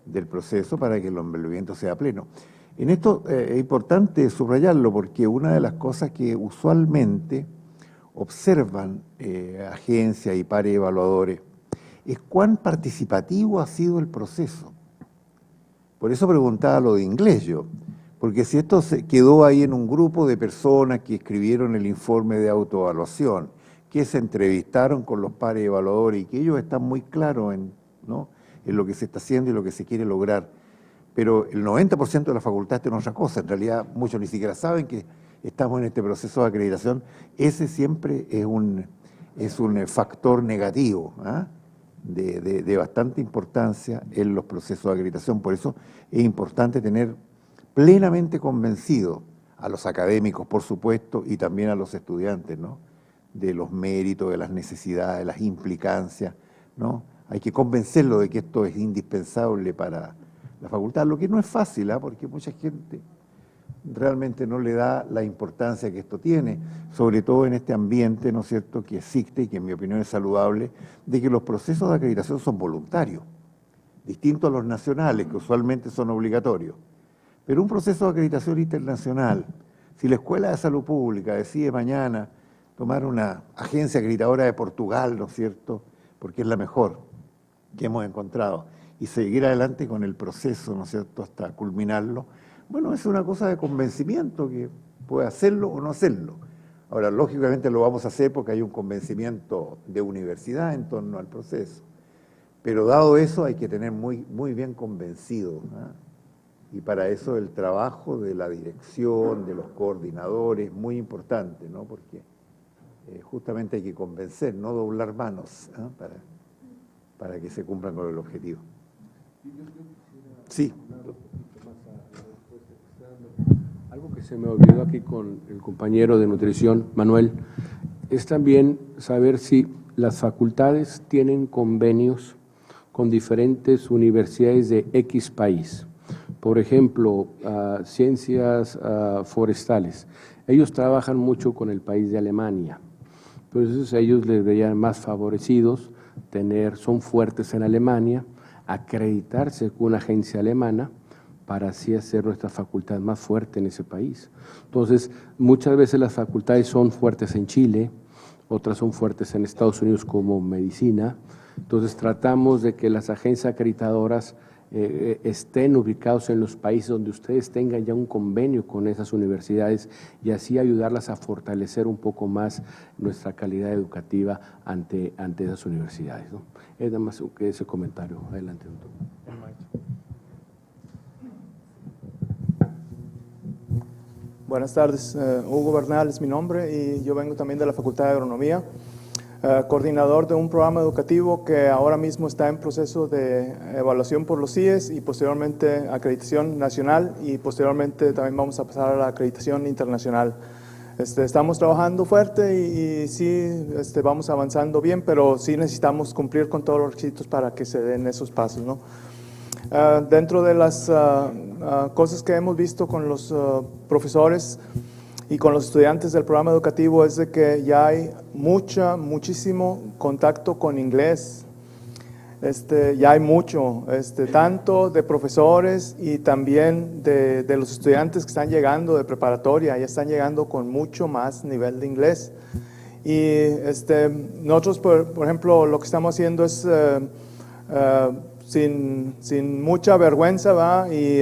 del proceso para que el envolvimiento sea pleno. En esto es importante subrayarlo porque una de las cosas que usualmente observan agencias y pares evaluadores es cuán participativo ha sido el proceso. Por eso preguntaba lo de inglés yo, porque si esto se quedó ahí en un grupo de personas que escribieron el informe de autoevaluación, que se entrevistaron con los pares evaluadores y que ellos están muy claros ¿no?, en lo que se está haciendo y lo que se quiere lograr, pero el 90% de la facultad está en otra cosa, en realidad muchos ni siquiera saben que estamos en este proceso de acreditación, ese siempre es un factor negativo, ¿ah?, de bastante importancia en los procesos de acreditación. Por eso es importante tener plenamente convencido a los académicos, por supuesto, y también a los estudiantes, ¿no?, de los méritos, de las necesidades, de las implicancias, ¿no? Hay que convencerlo de que esto es indispensable para la facultad, lo que no es fácil, ¿ah?, porque mucha gente realmente no le da la importancia que esto tiene, sobre todo en este ambiente, ¿no es cierto?, que existe y que en mi opinión es saludable, de que los procesos de acreditación son voluntarios, distintos a los nacionales, que usualmente son obligatorios. Pero un proceso de acreditación internacional, si la Escuela de Salud Pública decide mañana tomar una agencia acreditadora de Portugal, ¿no es cierto?, porque es la mejor que hemos encontrado, y seguir adelante con el proceso, ¿no es cierto?, hasta culminarlo, bueno, es una cosa de convencimiento que puede hacerlo o no hacerlo. Ahora, lógicamente lo vamos a hacer porque hay un convencimiento de universidad en torno al proceso, pero dado eso hay que tener muy bien convencido, ¿no? Y para eso el trabajo de la dirección, de los coordinadores, es muy importante, ¿no?, porque justamente hay que convencer, no doblar manos, ¿no?, para que se cumplan con el objetivo. Sí. Algo que se me olvidó aquí con el compañero de nutrición, Manuel, es también saber si las facultades tienen convenios con diferentes universidades de X país. Por ejemplo, ciencias forestales. Ellos trabajan mucho con el país de Alemania. Entonces ellos les veían más favorecidos son fuertes en Alemania, acreditarse con una agencia alemana para así hacer nuestra facultad más fuerte en ese país. Entonces, muchas veces las facultades son fuertes en Chile, otras son fuertes en Estados Unidos como medicina. Entonces, tratamos de que las agencias acreditadoras estén ubicados en los países donde ustedes tengan ya un convenio con esas universidades y así ayudarlas a fortalecer un poco más nuestra calidad educativa ante esas universidades, ¿no? Es nada más que ese comentario. Adelante, doctor. Buenas tardes, Hugo Bernal es mi nombre y yo vengo también de la Facultad de Agronomía, coordinador de un programa educativo que ahora mismo está en proceso de evaluación por los CIES y posteriormente acreditación nacional y posteriormente también vamos a pasar a la acreditación internacional. Estamos trabajando fuerte y sí vamos avanzando bien, pero sí necesitamos cumplir con todos los requisitos para que se den esos pasos, ¿no? Dentro de las cosas que hemos visto con los profesores y con los estudiantes del programa educativo es de que ya hay muchísimo contacto con inglés. Ya hay mucho, tanto de profesores y también de los estudiantes que están llegando de preparatoria, ya están llegando con mucho más nivel de inglés. Y nosotros, por ejemplo, lo que estamos haciendo es sin mucha vergüenza, ¿va? Y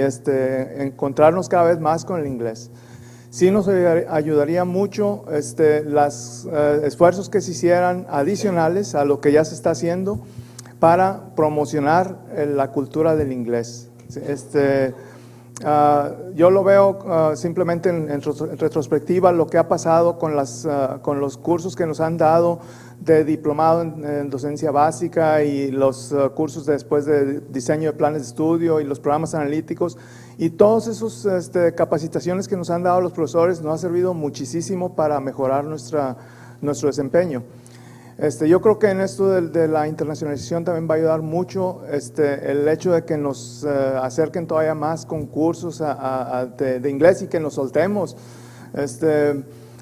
encontrarnos cada vez más con el inglés. Sí nos ayudaría mucho los esfuerzos que se hicieran adicionales a lo que ya se está haciendo para promocionar la cultura del inglés. Yo lo veo simplemente en retrospectiva lo que ha pasado con los cursos que nos han dado de diplomado en docencia básica y los cursos después de diseño de planes de estudio y los programas analíticos y todas esas capacitaciones que nos han dado los profesores nos ha servido muchísimo para mejorar nuestro desempeño. Yo creo que en esto de la internacionalización también va a ayudar mucho el hecho de que nos acerquen todavía más con cursos de inglés y que nos soltemos.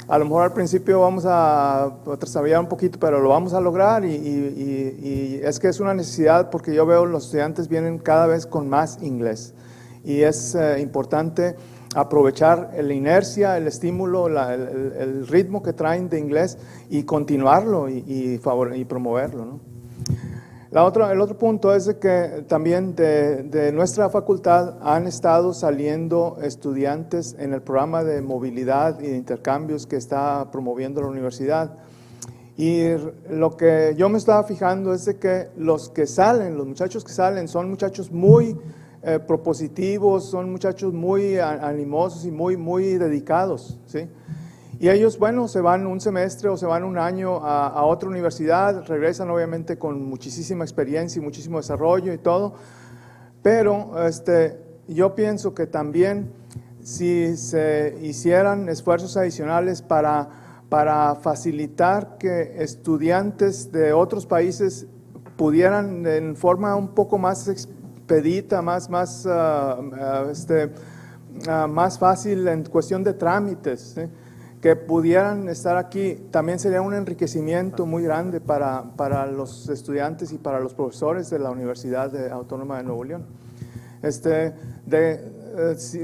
A lo mejor al principio vamos a trasabillar un poquito, pero lo vamos a lograr y es que es una necesidad porque yo veo los estudiantes vienen cada vez con más inglés y es importante aprovechar la inercia, el estímulo, el ritmo que traen de inglés y continuarlo y promoverlo, ¿no? El otro punto es de que también de nuestra facultad han estado saliendo estudiantes en el programa de movilidad y de intercambios que está promoviendo la universidad. Y lo que yo me estaba fijando es de que los muchachos que salen son muchachos muy propositivos, son muchachos muy animosos y muy dedicados, ¿sí? Y ellos, bueno, se van un semestre o se van un año a otra universidad, regresan obviamente con muchísima experiencia y muchísimo desarrollo y todo, pero yo pienso que también si se hicieran esfuerzos adicionales para facilitar que estudiantes de otros países pudieran en forma un poco más expedita, más fácil en cuestión de trámites, ¿sí? Que pudieran estar aquí, también sería un enriquecimiento muy grande para los estudiantes y para los profesores de la Universidad Autónoma de Nuevo León.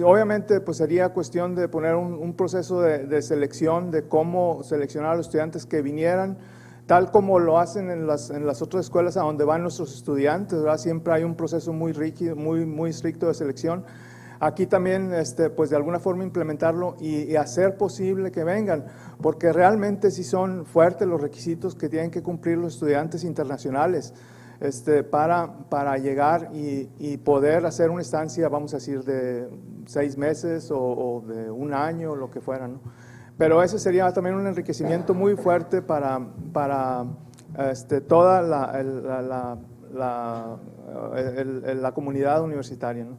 Obviamente pues sería cuestión de poner un proceso de selección, de cómo seleccionar a los estudiantes que vinieran, tal como lo hacen en las otras escuelas a donde van nuestros estudiantes, ¿verdad? Siempre hay un proceso muy rígido, muy estricto de selección. Aquí también, pues de alguna forma implementarlo y hacer posible que vengan, porque realmente sí son fuertes los requisitos que tienen que cumplir los estudiantes internacionales para llegar y poder hacer una estancia, vamos a decir, de 6 meses o de un año, lo que fuera, ¿no? Pero ese sería también un enriquecimiento muy fuerte para toda la comunidad universitaria, ¿no?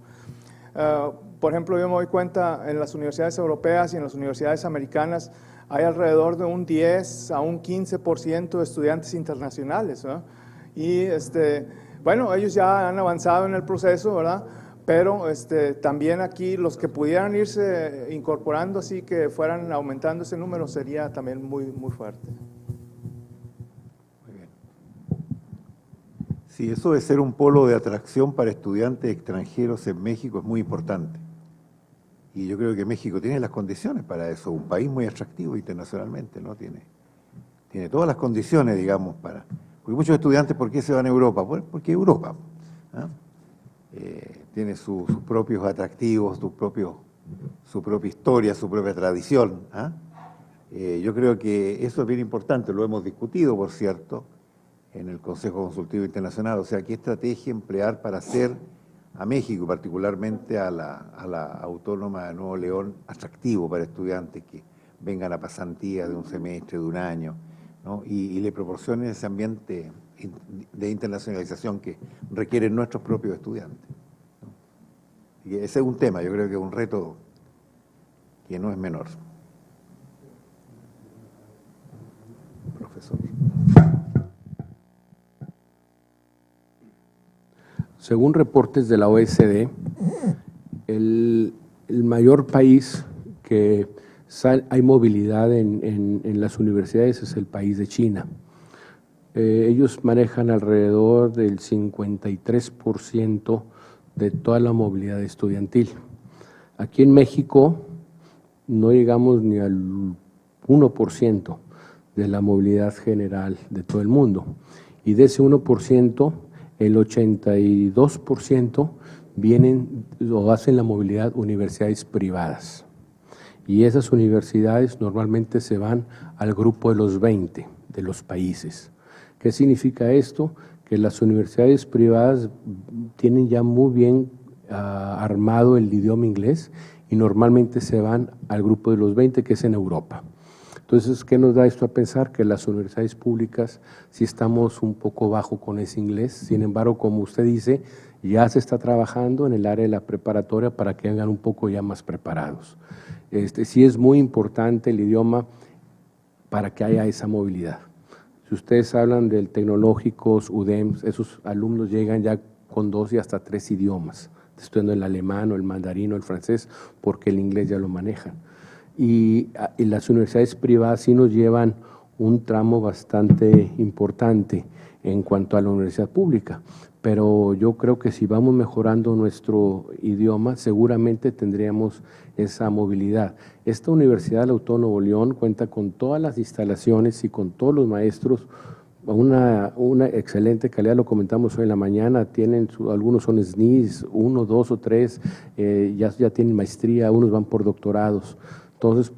Por ejemplo, yo me doy cuenta en las universidades europeas y en las universidades americanas hay alrededor de un 10 a un 15% de estudiantes internacionales, ¿no? Y bueno, ellos ya han avanzado en el proceso, ¿verdad? Pero también aquí los que pudieran irse incorporando así que fueran aumentando ese número sería también muy fuerte. Muy bien. Sí, eso de ser un polo de atracción para estudiantes extranjeros en México es muy importante. Y yo creo que México tiene las condiciones para eso, un país muy atractivo internacionalmente, ¿no? Tiene todas las condiciones, digamos, para... Porque muchos estudiantes, ¿por qué se van a Europa? Porque Europa, ¿ah? Tiene sus propios atractivos, su propia historia, su propia tradición, ¿ah? Yo creo que eso es bien importante, lo hemos discutido, por cierto, en el Consejo Consultivo Internacional, o sea, qué estrategia emplear para hacer a México, particularmente a la Autónoma de Nuevo León, atractivo para estudiantes que vengan a pasantías de un semestre, de un año, ¿no? Y le proporcionen ese ambiente de internacionalización que requieren nuestros propios estudiantes, ¿no? Y ese es un tema, yo creo que es un reto que no es menor. Profesor. Según reportes de la OECD, el mayor país que hay movilidad en las universidades es el país de China. Ellos manejan alrededor del 53% de toda la movilidad estudiantil. Aquí en México no llegamos ni al 1% de la movilidad general de todo el mundo. Y de ese 1%, el 82% vienen o hacen la movilidad universidades privadas. Y esas universidades normalmente se van al grupo de los 20 de los países. ¿Qué significa esto? Que las universidades privadas tienen ya muy bien armado el idioma inglés y normalmente se van al grupo de los 20, que es en Europa. Entonces, ¿qué nos da esto a pensar? Que las universidades públicas sí estamos un poco bajo con ese inglés. Sin embargo, como usted dice, ya se está trabajando en el área de la preparatoria para que vengan un poco ya más preparados. Sí es muy importante el idioma para que haya esa movilidad. Si ustedes hablan del tecnológicos, UDEM, esos alumnos llegan ya con 2 y hasta 3 idiomas, estudiando el alemán o el mandarín o el francés, porque el inglés ya lo manejan. Y las universidades privadas sí nos llevan un tramo bastante importante en cuanto a la universidad pública, pero yo creo que si vamos mejorando nuestro idioma, seguramente tendríamos esa movilidad. Esta Universidad del Autónomo de Nuevo León cuenta con todas las instalaciones y con todos los maestros, una excelente calidad, lo comentamos hoy en la mañana, algunos son SNIs, 1, 2 o 3, ya tienen maestría, unos van por doctorados. Entonces,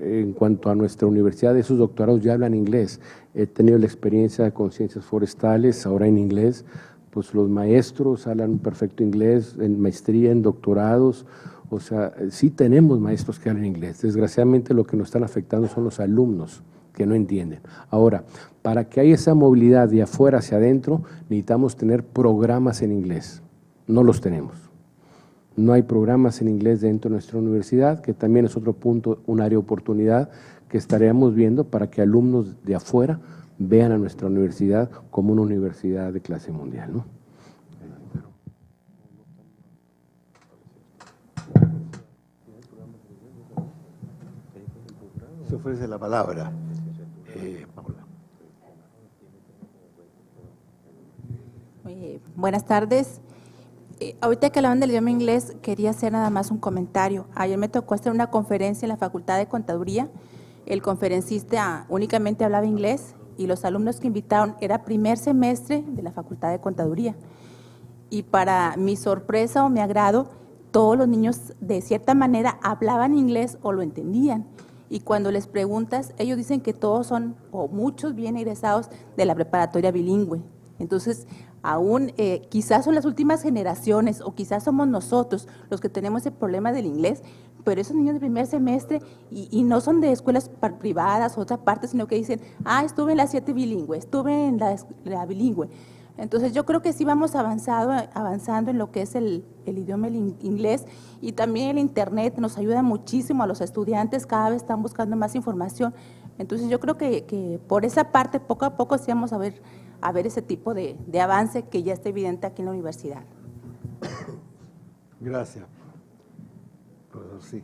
en cuanto a nuestra universidad, esos doctorados ya hablan inglés. He tenido la experiencia con ciencias forestales, ahora en inglés, pues los maestros hablan un perfecto inglés, en maestría, en doctorados, o sea, sí tenemos maestros que hablan inglés. Desgraciadamente lo que nos están afectando son los alumnos que no entienden. Ahora, para que haya esa movilidad de afuera hacia adentro, necesitamos tener programas en inglés. No los tenemos. No hay programas en inglés dentro de nuestra universidad, que también es otro punto, un área de oportunidad que estaremos viendo para que alumnos de afuera vean a nuestra universidad como una universidad de clase mundial, ¿no? Se ofrece la palabra. Paula. Buenas tardes. Ahorita que hablaban del idioma inglés, quería hacer nada más un comentario. Ayer me tocó hacer una conferencia en la Facultad de Contaduría. El conferencista únicamente hablaba inglés y los alumnos que invitaron era primer semestre de la Facultad de Contaduría. Y para mi sorpresa o mi agrado, todos los niños de cierta manera hablaban inglés o lo entendían. Y cuando les preguntas, ellos dicen que todos son, o muchos vienen egresados de la preparatoria bilingüe. Entonces, aún quizás son las últimas generaciones o quizás somos nosotros los que tenemos el problema del inglés, pero esos niños de primer semestre y no son de escuelas privadas o otra parte, sino que dicen, estuve en la 7 bilingüe, estuve en la bilingüe. Entonces yo creo que sí vamos avanzando en lo que es el idioma inglés, y también el internet nos ayuda muchísimo a los estudiantes, cada vez están buscando más información. Entonces yo creo que por esa parte poco a poco sí vamos a ver ese tipo de avance que ya está evidente aquí en la universidad. Gracias. Profesor, sí.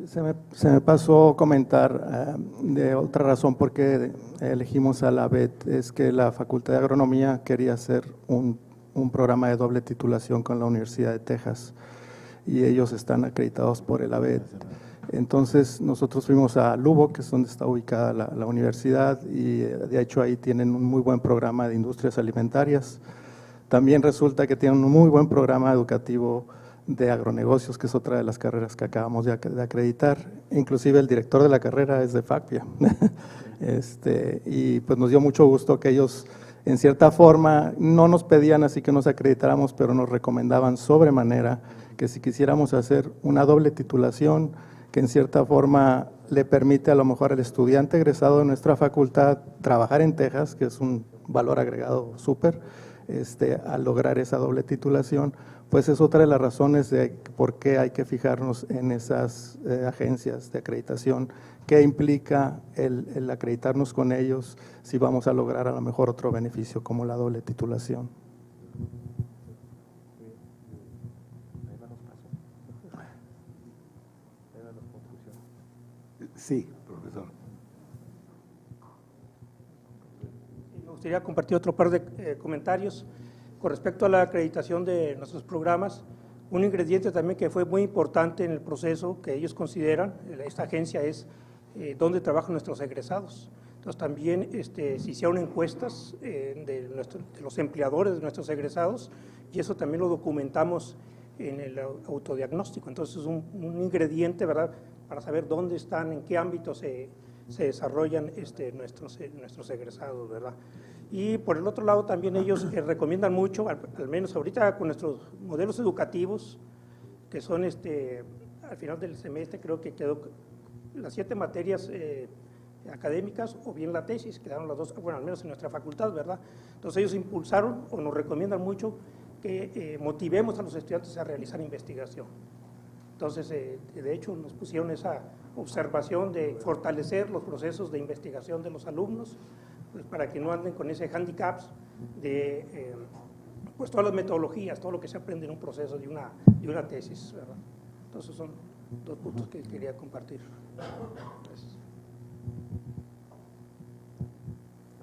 Se me pasó comentar de otra razón por qué elegimos a la ABET, es que la Facultad de Agronomía quería hacer un programa de doble titulación con la Universidad de Texas y ellos están acreditados por el ABET. Entonces nosotros fuimos a Lubbock, que es donde está ubicada la universidad, y de hecho ahí tienen un muy buen programa de industrias alimentarias. También resulta que tienen un muy buen programa educativo de agronegocios, que es otra de las carreras que acabamos de acreditar. Inclusive el director de la carrera es de FACPIA. Y pues nos dio mucho gusto que ellos En cierta forma, no nos pedían así que nos acreditáramos, pero nos recomendaban sobremanera que si quisiéramos hacer una doble titulación, que en cierta forma le permite a lo mejor al estudiante egresado de nuestra facultad trabajar en Texas, que es un valor agregado súper, al lograr esa doble titulación, pues es otra de las razones de por qué hay que fijarnos en esas agencias de acreditación, qué implica el acreditarnos con ellos si vamos a lograr a lo mejor otro beneficio como la doble titulación. Sí, profesor. Me gustaría compartir otro par de comentarios con respecto a la acreditación de nuestros programas. Un ingrediente también que fue muy importante en el proceso que ellos consideran, esta agencia, es dónde trabajan nuestros egresados. Entonces también se hicieron encuestas de los empleadores de nuestros egresados y eso también lo documentamos en el autodiagnóstico. Entonces es un ingrediente, ¿verdad?, para saber dónde están, en qué ámbito se desarrollan nuestros egresados, ¿verdad? Y por el otro lado también ellos recomiendan mucho, al menos ahorita con nuestros modelos educativos, que son al final del semestre creo que quedó las 7 materias académicas o bien la tesis, quedaron las 2, bueno, al menos en nuestra facultad, ¿verdad? Entonces ellos impulsaron o nos recomiendan mucho que motivemos a los estudiantes a realizar investigación. Entonces, de hecho, nos pusieron esa observación de fortalecer los procesos de investigación de los alumnos, pues, para que no anden con ese handicaps de pues todas las metodologías, todo lo que se aprende en un proceso de una tesis, ¿verdad? Entonces, son 2 puntos que quería compartir. Gracias.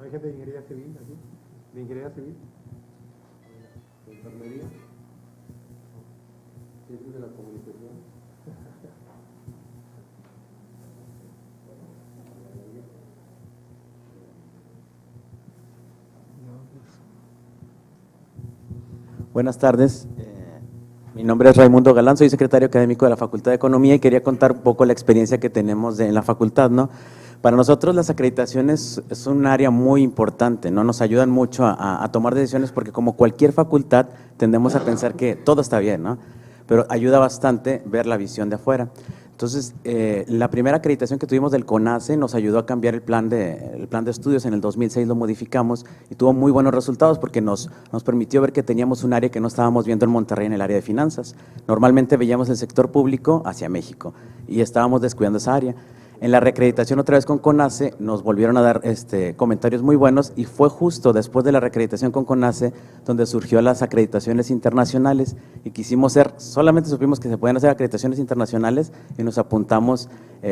¿Hay gente de ingeniería civil aquí? ¿De ingeniería civil? ¿De enfermería? ¿Ciencias de la comunicación? Buenas tardes. Mi nombre es Raimundo Galán, soy secretario académico de la Facultad de Economía y quería contar un poco la experiencia que tenemos en la facultad, ¿no? Para nosotros las acreditaciones es un área muy importante, ¿no? Nos ayudan mucho a tomar decisiones porque como cualquier facultad tendemos a pensar que todo está bien, ¿no? Pero ayuda bastante ver la visión de afuera. Entonces, la primera acreditación que tuvimos del CONACE nos ayudó a cambiar el plan de estudios. En el 2006 lo modificamos y tuvo muy buenos resultados porque nos permitió ver que teníamos un área que no estábamos viendo en Monterrey en el área de finanzas. Normalmente veíamos el sector público hacia México y estábamos descuidando esa área. En la reacreditación otra vez con CONACE nos volvieron a dar comentarios muy buenos y fue justo después de la reacreditación con CONACE donde surgió las acreditaciones internacionales y quisimos solamente supimos que se pueden hacer acreditaciones internacionales y nos apuntamos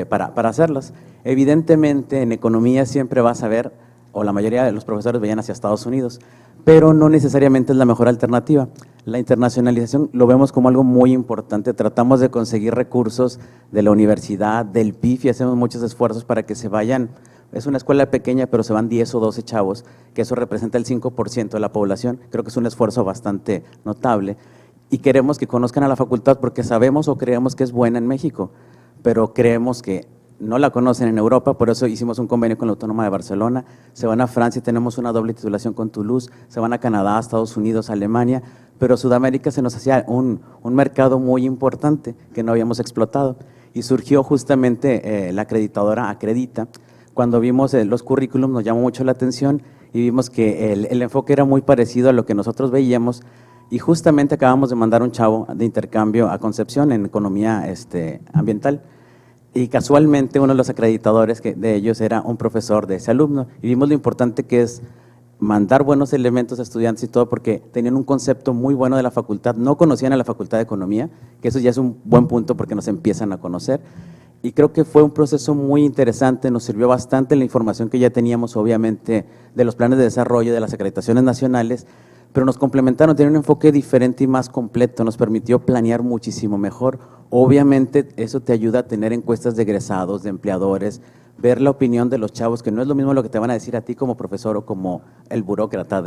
para hacerlas. Evidentemente en economía siempre vas a ver, o la mayoría de los profesores veían hacia Estados Unidos, pero no necesariamente es la mejor alternativa. La internacionalización lo vemos como algo muy importante, tratamos de conseguir recursos de la universidad, del PIF y hacemos muchos esfuerzos para que se vayan, es una escuela pequeña pero se van 10 o 12 chavos, que eso representa el 5% de la población, creo que es un esfuerzo bastante notable y queremos que conozcan a la facultad porque sabemos o creemos que es buena en México, pero creemos que no la conocen en Europa, por eso hicimos un convenio con la Autónoma de Barcelona, se van a Francia, tenemos una doble titulación con Toulouse, se van a Canadá, Estados Unidos, Alemania, pero Sudamérica se nos hacía un mercado muy importante que no habíamos explotado y surgió justamente la acreditadora Acredita. Cuando vimos los currículums nos llamó mucho la atención y vimos que el enfoque era muy parecido a lo que nosotros veíamos y justamente acabamos de mandar un chavo de intercambio a Concepción en economía ambiental. Y casualmente uno de los acreditadores de ellos era un profesor de ese alumno y vimos lo importante que es mandar buenos elementos a estudiantes y todo porque tenían un concepto muy bueno de la facultad, no conocían a la Facultad de Economía, que eso ya es un buen punto porque nos empiezan a conocer y creo que fue un proceso muy interesante, nos sirvió bastante la información que ya teníamos obviamente de los planes de desarrollo, de las acreditaciones nacionales, pero nos complementaron, tenían un enfoque diferente y más completo, nos permitió planear muchísimo mejor. Obviamente eso te ayuda a tener encuestas de egresados, de empleadores, ver la opinión de los chavos, que no es lo mismo lo que te van a decir a ti como profesor o como el burócrata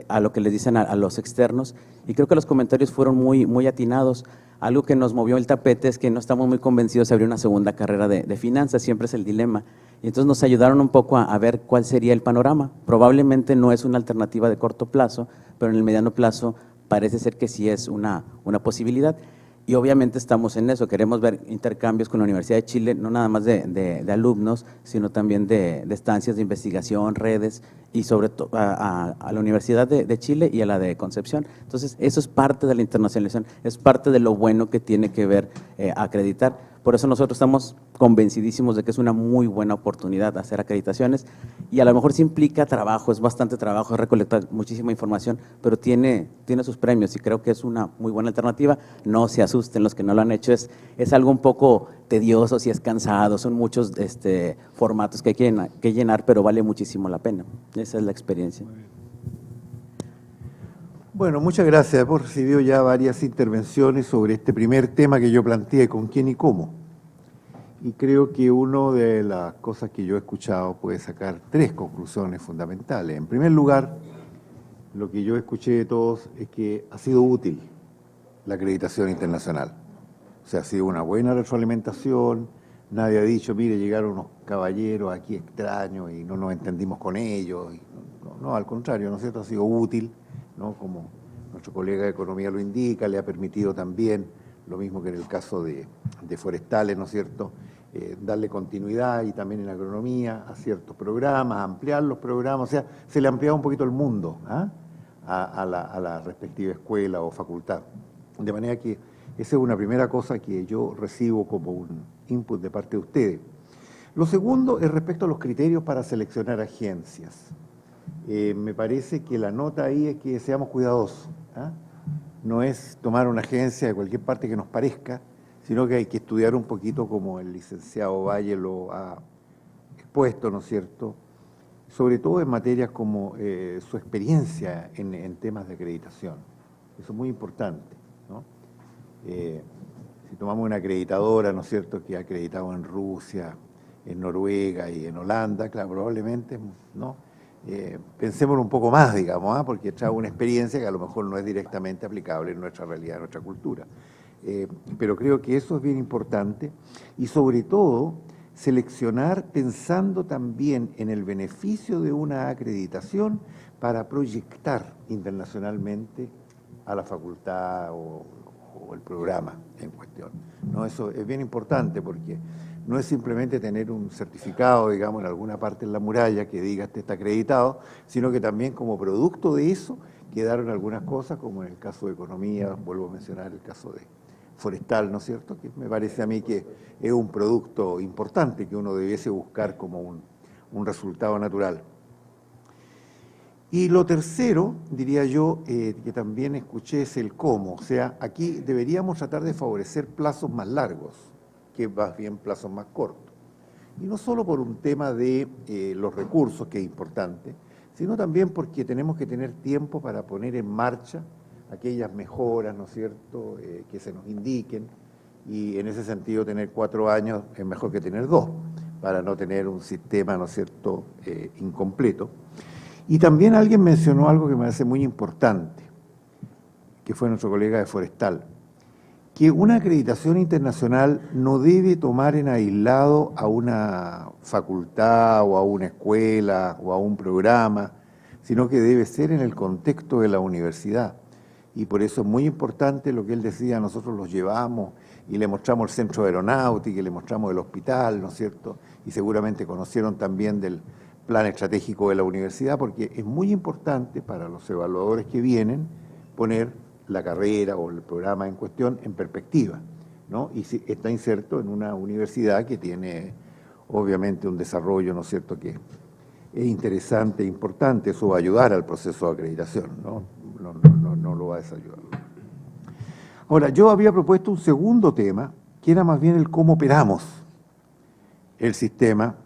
a lo que les dicen a los externos, y creo que los comentarios fueron muy atinados. Algo que nos movió el tapete es que no estamos muy convencidos de abrir una segunda carrera de finanzas, siempre es el dilema. Y entonces nos ayudaron un poco a ver cuál sería el panorama. Probablemente no es una alternativa de corto plazo, pero en el mediano plazo parece ser que sí es una posibilidad. Y obviamente estamos en eso, queremos ver intercambios con la Universidad de Chile, no nada más de alumnos, sino también de estancias de investigación, redes, y sobre todo a la Universidad de Chile y a la de Concepción. Entonces, eso es parte de la internacionalización, es parte de lo bueno que tiene que ver acreditar. Por eso nosotros estamos convencidísimos de que es una muy buena oportunidad hacer acreditaciones, y a lo mejor sí implica trabajo, es bastante trabajo, es recolectar muchísima información, pero tiene sus premios y creo que es una muy buena alternativa. No se asusten los que no lo han hecho, es algo un poco tedioso, si es cansado, son muchos formatos que hay que llenar, pero vale muchísimo la pena. Esa es la experiencia. Bueno, muchas gracias. Hemos recibido ya varias intervenciones sobre este primer tema que yo planteé, con quién y cómo. Y creo que una de las cosas que yo he escuchado puede sacar 3 conclusiones fundamentales. En primer lugar, lo que yo escuché de todos es que ha sido útil la acreditación internacional. O sea, ha sido una buena retroalimentación. Nadie ha dicho, mire, llegaron unos caballeros aquí extraños y no nos entendimos con ellos. No, al contrario, ¿no es cierto? Ha sido útil, ¿no? Como nuestro colega de Economía lo indica, le ha permitido también, lo mismo que en el caso de forestales, ¿no es cierto?, darle continuidad, y también en agronomía, a ciertos programas, ampliar los programas, o sea, se le ha ampliado un poquito el mundo a la respectiva escuela o facultad. De manera que esa es una primera cosa que yo recibo como un input de parte de ustedes. Lo segundo es respecto a los criterios para seleccionar agencias. Me parece que la nota ahí es que seamos cuidadosos. No es tomar una agencia de cualquier parte que nos parezca, sino que hay que estudiar un poquito, como el licenciado Valle lo ha expuesto, ¿no es cierto?, sobre todo en materias como su experiencia en temas de acreditación. Eso es muy importante, ¿no? Si tomamos una acreditadora, ¿no es cierto?, que ha acreditado en Rusia, en Noruega y en Holanda, claro, probablemente, ¿no?, pensemos un poco más, digamos, porque trae una experiencia que a lo mejor no es directamente aplicable en nuestra realidad, en nuestra cultura. Pero creo que eso es bien importante, y sobre todo seleccionar pensando también en el beneficio de una acreditación para proyectar internacionalmente a la facultad o el programa en cuestión, ¿no? Eso es bien importante, porque no es simplemente tener un certificado, digamos, en alguna parte en la muralla que diga este está acreditado, sino que también como producto de eso quedaron algunas cosas, como en el caso de economía, vuelvo a mencionar el caso de forestal, ¿no es cierto?, que me parece a mí que es un producto importante que uno debiese buscar como un resultado natural. Y lo tercero, diría yo, que también escuché, es el cómo. O sea, aquí deberíamos tratar de favorecer plazos más largos, que más bien plazos más cortos. Y no solo por un tema de los recursos, que es importante, sino también porque tenemos que tener tiempo para poner en marcha aquellas mejoras, ¿no es cierto?, que se nos indiquen, y en ese sentido tener 4 años es mejor que tener 2, para no tener un sistema, ¿no es cierto?, incompleto. Y también alguien mencionó algo que me parece muy importante, que fue nuestro colega de Forestal, que una acreditación internacional no debe tomar en aislado a una facultad o a una escuela o a un programa, sino que debe ser en el contexto de la universidad. Y por eso es muy importante lo que él decía, nosotros los llevamos y le mostramos el centro de aeronáutica, y le mostramos el hospital, ¿no es cierto?, y seguramente conocieron también del plan estratégico de la universidad, porque es muy importante para los evaluadores que vienen poner la carrera o el programa en cuestión en perspectiva, ¿no? Y si está inserto en una universidad que tiene obviamente un desarrollo, ¿no es cierto?, que es interesante e importante. Eso va a ayudar al proceso de acreditación, ¿no? No lo va a desayudar. Ahora, yo había propuesto un segundo tema, que era más bien el cómo operamos el sistema,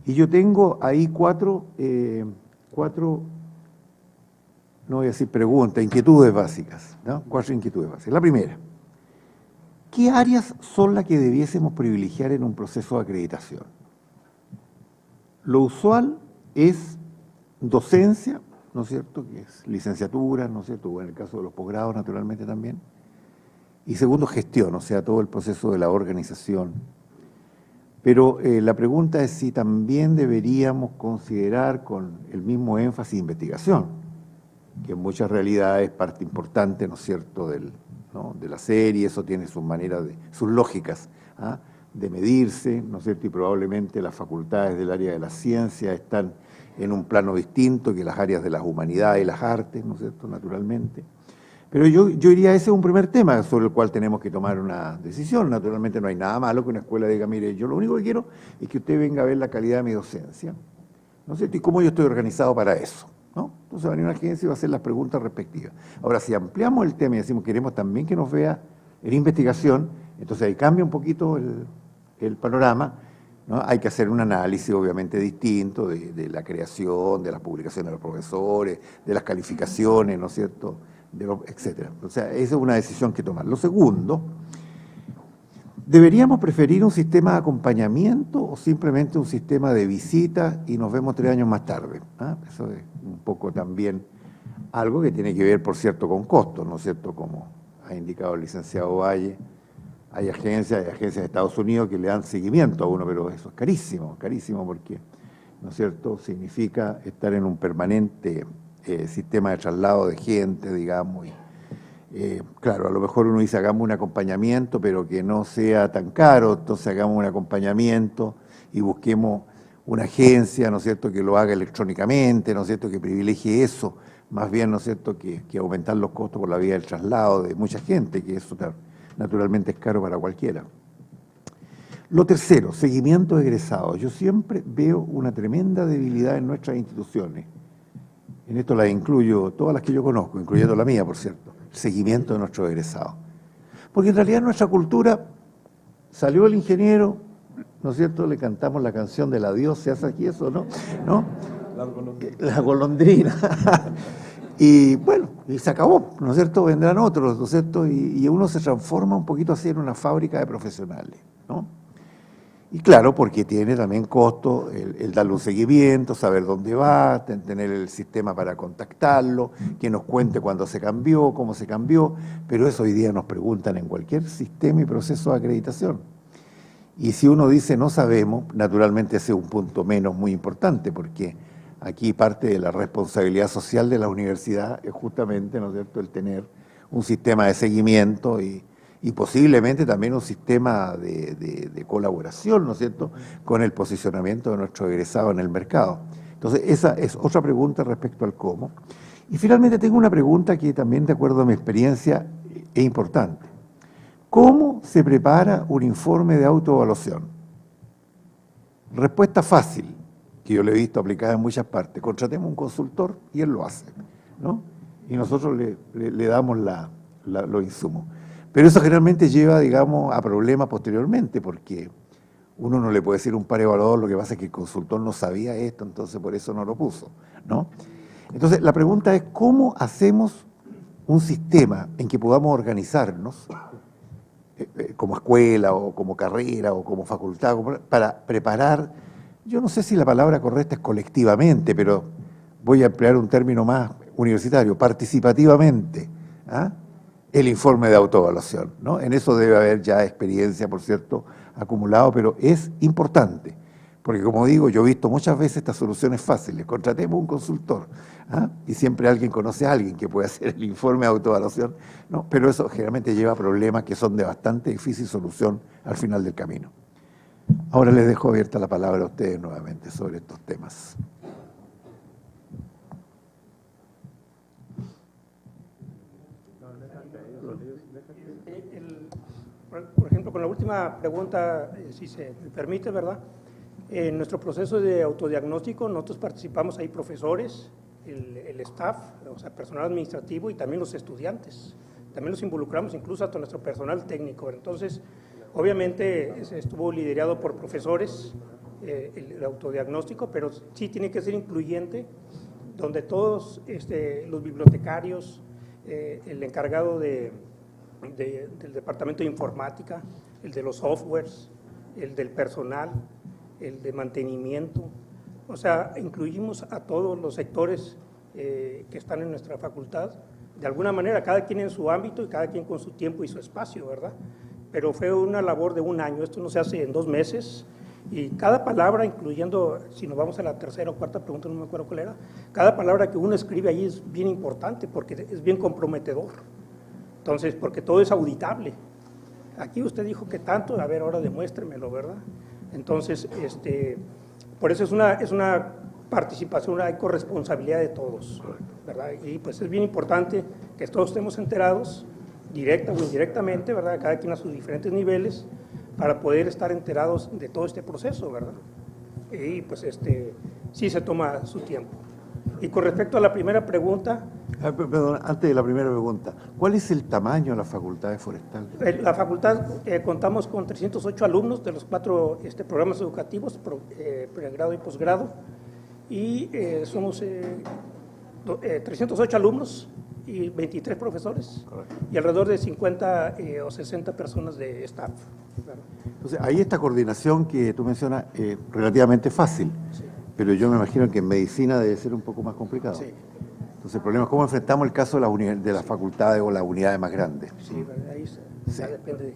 y yo tengo ahí cuatro, no voy a decir preguntas, inquietudes básicas, ¿no? 4 inquietudes básicas. La primera, ¿qué áreas son las que debiésemos privilegiar en un proceso de acreditación? Lo usual es docencia, ¿no es cierto?, que es licenciatura, ¿no es cierto?, o en el caso de los posgrados, naturalmente también. Y segundo, gestión, o sea, todo el proceso de la organización. Pero la pregunta es si también deberíamos considerar con el mismo énfasis investigación, que en muchas realidades es parte importante, ¿no es cierto?, de la serie, eso tiene sus maneras, sus lógicas, ¿ah?, de medirse, ¿no es cierto?, y probablemente las facultades del área de la ciencia están en un plano distinto que las áreas de las humanidades y las artes, ¿no es cierto?, naturalmente. Pero yo diría, ese es un primer tema sobre el cual tenemos que tomar una decisión. Naturalmente no hay nada malo que una escuela diga, mire, yo lo único que quiero es que usted venga a ver la calidad de mi docencia, ¿no es cierto?, y cómo yo estoy organizado para eso, ¿no? Entonces va a venir una agencia y va a hacer las preguntas respectivas. Ahora, si ampliamos el tema y decimos, queremos también que nos vea en investigación, entonces ahí cambia un poquito el panorama, ¿no? Hay que hacer un análisis obviamente distinto de la creación, de las publicaciones de los profesores, de las calificaciones, ¿no es cierto?, etcétera. O sea, esa es una decisión que tomar. Lo segundo, ¿deberíamos preferir un sistema de acompañamiento o simplemente un sistema de visita y nos vemos 3 años más tarde? ¿Ah? Eso es un poco también algo que tiene que ver, por cierto, con costos, ¿no es cierto?, como ha indicado el licenciado Valle. Hay agencias de Estados Unidos que le dan seguimiento a uno, pero eso es carísimo, carísimo porque, ¿no es cierto?, significa estar en un permanente sistema de traslado de gente, digamos. Claro, a lo mejor uno dice, hagamos un acompañamiento, pero que no sea tan caro, entonces hagamos un acompañamiento y busquemos una agencia, ¿no es cierto?, que lo haga electrónicamente, ¿no es cierto?, que privilegie eso, más bien, ¿no es cierto?, que aumentar los costos por la vía del traslado de mucha gente, que eso naturalmente es caro para cualquiera. Lo tercero, seguimiento de egresados. Yo siempre veo una tremenda debilidad en nuestras instituciones. En esto las incluyo, todas las que yo conozco, incluyendo la mía, por cierto, el seguimiento de nuestros egresados. Porque en realidad en nuestra cultura salió el ingeniero, ¿no es cierto?, le cantamos la canción del adiós, se hace aquí eso, ¿no? La golondrina. Y bueno, y se acabó, ¿no es cierto?, vendrán otros, ¿no es cierto?, y uno se transforma un poquito así en una fábrica de profesionales, ¿no? Y claro, porque tiene también costo el darle un seguimiento, saber dónde va, tener el sistema para contactarlo, que nos cuente cuándo se cambió, cómo se cambió, pero eso hoy día nos preguntan en cualquier sistema y proceso de acreditación. Y si uno dice no sabemos, naturalmente ese es un punto menos muy importante, porque aquí parte de la responsabilidad social de la universidad es justamente, ¿no es cierto?, el tener un sistema de seguimiento y posiblemente también un sistema de colaboración, ¿no es cierto?, con el posicionamiento de nuestros egresados en el mercado. Entonces, esa es otra pregunta respecto al cómo. Y finalmente tengo una pregunta que también, de acuerdo a mi experiencia, es importante. ¿Cómo se prepara un informe de autoevaluación? Respuesta fácil, que yo le he visto aplicada en muchas partes. Contratemos un consultor y él lo hace, ¿no? Y nosotros le damos los insumos. Pero eso generalmente lleva, digamos, a problemas posteriormente, porque uno no le puede decir a un par evaluador, lo que pasa es que el consultor no sabía esto, entonces por eso no lo puso, ¿no? Entonces, la pregunta es, ¿cómo hacemos un sistema en que podamos organizarnos como escuela o como carrera o como facultad para preparar, yo no sé si la palabra correcta es colectivamente, pero voy a emplear un término más universitario, participativamente, ¿ah?, el informe de autoevaluación, ¿no? En eso debe haber ya experiencia, por cierto, acumulado, pero es importante, porque como digo, yo he visto muchas veces estas soluciones fáciles. Contratemos un consultor, ¿ah?, y siempre alguien conoce a alguien que puede hacer el informe de autoevaluación, ¿no? Pero eso generalmente lleva a problemas que son de bastante difícil solución al final del camino. Ahora les dejo abierta la palabra a ustedes nuevamente sobre estos temas. Por ejemplo, con la última pregunta, si se me permite, ¿verdad? En nuestro proceso de autodiagnóstico, nosotros participamos ahí profesores, el staff, o sea, personal administrativo y también los estudiantes. También los involucramos incluso hasta nuestro personal técnico. Entonces, obviamente, estuvo liderado por profesores el autodiagnóstico, pero sí tiene que ser incluyente, donde todos los bibliotecarios, el encargado del departamento de informática, el de los softwares, el del personal, el de mantenimiento, o sea, incluimos a todos los sectores que están en nuestra facultad, de alguna manera, cada quien en su ámbito y cada quien con su tiempo y su espacio, ¿verdad? Pero fue una labor de un año, esto no se hace en 2 meses, y cada palabra, incluyendo, si nos vamos a la tercera o cuarta pregunta, no me acuerdo cuál era, cada palabra que uno escribe ahí es bien importante porque es bien comprometedor. Entonces, porque todo es auditable. Aquí usted dijo que tanto, a ver, ahora demuéstremelo, ¿verdad? Entonces, por eso es una participación, hay corresponsabilidad de todos, ¿verdad? Y pues es bien importante que todos estemos enterados, directa o indirectamente, ¿verdad? Cada quien a sus diferentes niveles, para poder estar enterados de todo este proceso, ¿verdad? Y pues sí se toma su tiempo. Y con respecto a la primera pregunta… Perdón, antes de la primera pregunta, ¿cuál es el tamaño de la Facultad de Forestal? La facultad contamos con 308 alumnos de los 4 programas educativos, pregrado y posgrado, y somos 308 alumnos y 23 profesores, y alrededor de 50 o 60 personas de staff. Entonces, ahí esta coordinación que tú mencionas es relativamente fácil, sí, pero yo me imagino que en medicina debe ser un poco más complicado. Sí. Entonces, el problema es cómo enfrentamos el caso de las facultades o las unidades más grandes. Sí, ahí ya depende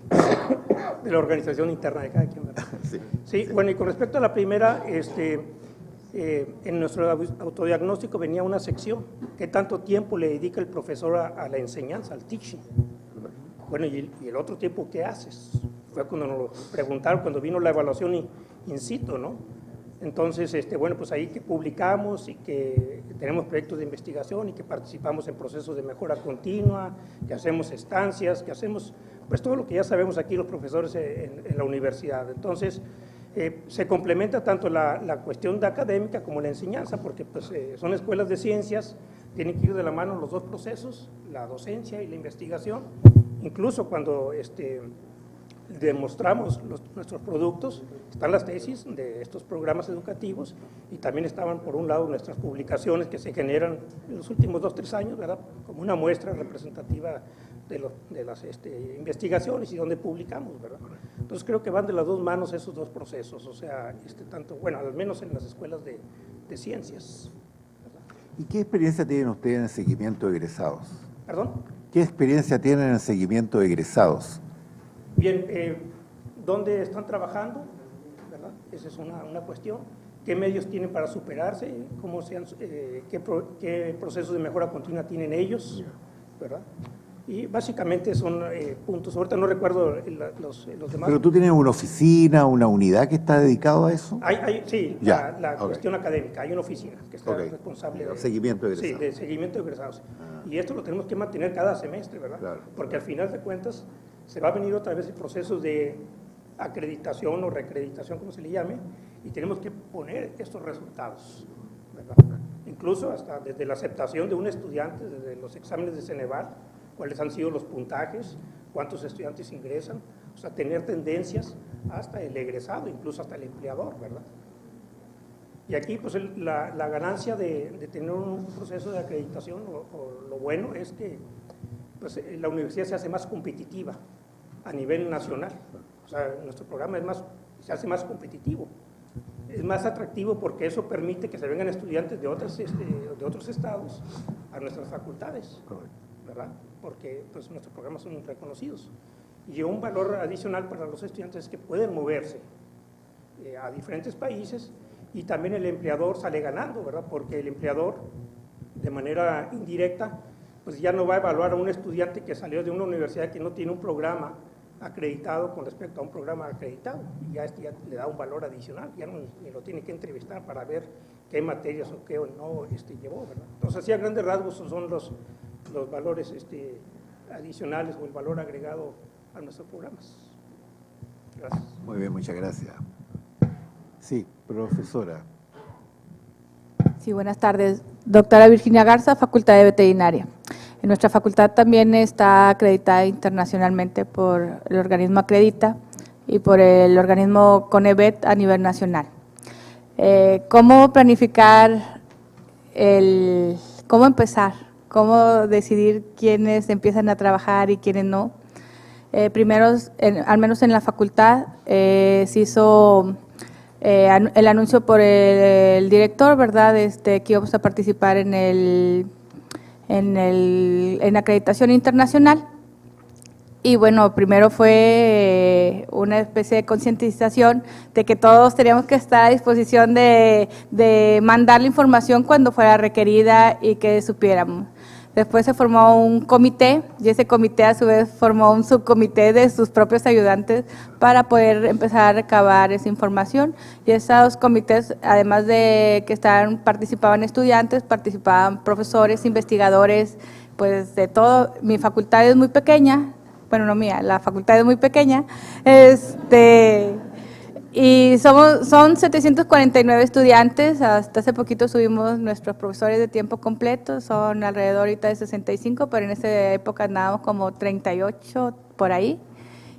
de la organización interna de cada quien. Sí. Sí, bueno, y con respecto a la primera, en nuestro autodiagnóstico venía una sección, ¿qué tanto tiempo le dedica el profesor a la enseñanza, al teaching? Bueno, y el otro tiempo, ¿qué haces? Fue cuando nos lo preguntaron, cuando vino la evaluación in situ, ¿no? Entonces, bueno, pues ahí que publicamos y que tenemos proyectos de investigación y que participamos en procesos de mejora continua, que hacemos estancias, que hacemos, pues todo lo que ya sabemos aquí los profesores en la universidad. Entonces, se complementa tanto la cuestión de académica como la enseñanza, porque pues, son escuelas de ciencias, tienen que ir de la mano los dos procesos, la docencia y la investigación. Incluso cuando demostramos nuestros productos, están las tesis de estos programas educativos y también estaban, por un lado, nuestras publicaciones que se generan en los últimos 2 o 3 años, ¿verdad? Como una muestra representativa de las investigaciones y donde publicamos, ¿verdad? Entonces creo que van de las dos manos esos dos procesos, o sea, tanto, bueno, al menos en las escuelas de ciencias, ¿verdad? ¿Y qué experiencia tienen ustedes en el seguimiento de egresados? ¿Perdón? ¿Qué experiencia tienen en el seguimiento de egresados? Bien, ¿dónde están trabajando? ¿Verdad? Esa es una cuestión. ¿Qué medios tienen para superarse? ¿Qué procesos de mejora continua tienen ellos? ¿Verdad? Y básicamente son puntos. Ahorita no recuerdo los demás. ¿Pero tú tienes una oficina, una unidad que está dedicada a eso? Sí, la cuestión académica. Hay una oficina que está responsable de seguimiento de egresados. Sí, de seguimiento de egresados. Y esto lo tenemos que mantener cada semestre, ¿verdad? Claro. Porque al final de cuentas se va a venir otra vez el proceso de acreditación o reacreditación, como se le llame, y tenemos que poner estos resultados, ¿verdad? Incluso hasta desde la aceptación de un estudiante, desde los exámenes de Ceneval, cuáles han sido los puntajes, cuántos estudiantes ingresan, o sea, tener tendencias hasta el egresado, incluso hasta el empleador, ¿verdad? Y aquí, pues, la ganancia de tener un proceso de acreditación, o lo bueno es que pues, la universidad se hace más competitiva a nivel nacional. O sea, nuestro programa se hace más competitivo. Es más atractivo porque eso permite que se vengan estudiantes de otros estados a nuestras facultades, ¿verdad? Porque pues, nuestros programas son reconocidos. Y un valor adicional para los estudiantes es que pueden moverse a diferentes países y también el empleador sale ganando, ¿verdad? Porque el empleador, de manera indirecta, pues ya no va a evaluar a un estudiante que salió de una universidad que no tiene un programa acreditado con respecto a un programa acreditado, y ya le da un valor adicional, ya no ni lo tiene que entrevistar para ver qué materias o qué no llevó, ¿verdad? Entonces, así a grandes rasgos son los valores adicionales o el valor agregado a nuestros programas. Gracias. Muy bien, muchas gracias. Sí, profesora. Sí, buenas tardes. Doctora Virginia Garza, Facultad de Veterinaria. En nuestra facultad también está acreditada internacionalmente por el organismo Acredita y por el organismo CONEVET a nivel nacional. ¿Cómo planificar cómo empezar? ¿Cómo decidir quiénes empiezan a trabajar y quiénes no? Primero, al menos en la facultad, se hizo el anuncio por el director, ¿verdad? Que íbamos a participar en acreditación internacional. Y bueno, primero fue una especie de concientización de que todos teníamos que estar a disposición de mandar la información cuando fuera requerida y que supiéramos. Después se formó un comité y ese comité a su vez formó un subcomité de sus propios ayudantes para poder empezar a recabar esa información. Y esos comités, además de que participaban estudiantes, participaban profesores, investigadores, pues de todo. Mi facultad es muy pequeña. Bueno, no mía, la facultad es muy pequeña, y son 749 estudiantes. Hasta hace poquito subimos nuestros profesores de tiempo completo, son alrededor ahorita de 65, pero en esa época andábamos como 38 por ahí,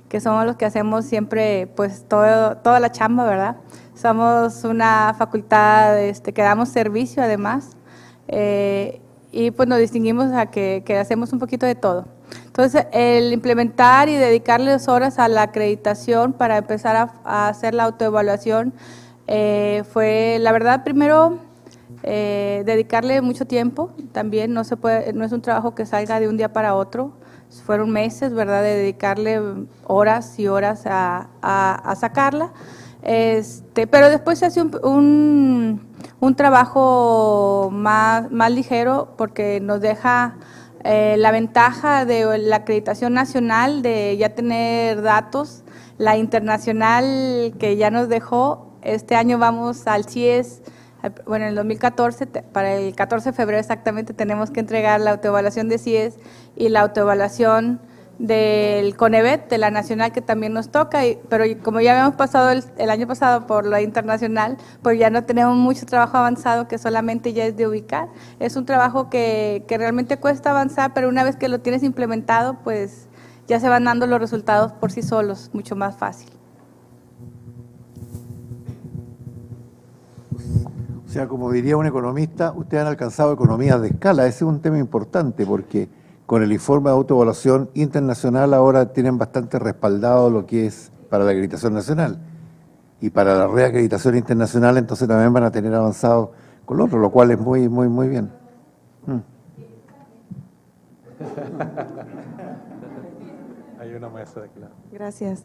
que somos los que hacemos siempre pues toda la chamba, ¿verdad? Somos una facultad que damos servicio además, y pues nos distinguimos a que hacemos un poquito de todo. Entonces, el implementar y dedicarles horas a la acreditación para empezar a hacer la autoevaluación fue, la verdad, primero, dedicarle mucho tiempo. También no es un trabajo que salga de un día para otro. Fueron meses, ¿verdad?, de dedicarle horas y horas a sacarla. Pero después se hace un trabajo más ligero porque nos deja la ventaja de la acreditación nacional, de ya tener datos, la internacional que ya nos dejó. Este año vamos al CIES, bueno, en el 2014, para el 14 de febrero exactamente, tenemos que entregar la autoevaluación de CIES y la autoevaluación del CONEVET, de la nacional, que también nos toca, pero como ya habíamos pasado el año pasado por la internacional, pues ya no tenemos mucho trabajo avanzado, que solamente ya es de ubicar. Es un trabajo que realmente cuesta avanzar, pero una vez que lo tienes implementado, pues ya se van dando los resultados por sí solos, mucho más fácil. O sea, como diría un economista, ustedes han alcanzado economías de escala. Ese es un tema importante porque con el informe de autoevaluación internacional ahora tienen bastante respaldado lo que es para la acreditación nacional. Y para la reacreditación internacional entonces también van a tener avanzado con lo otro, lo cual es muy, muy, muy bien. Hay una maestra de clase. Gracias.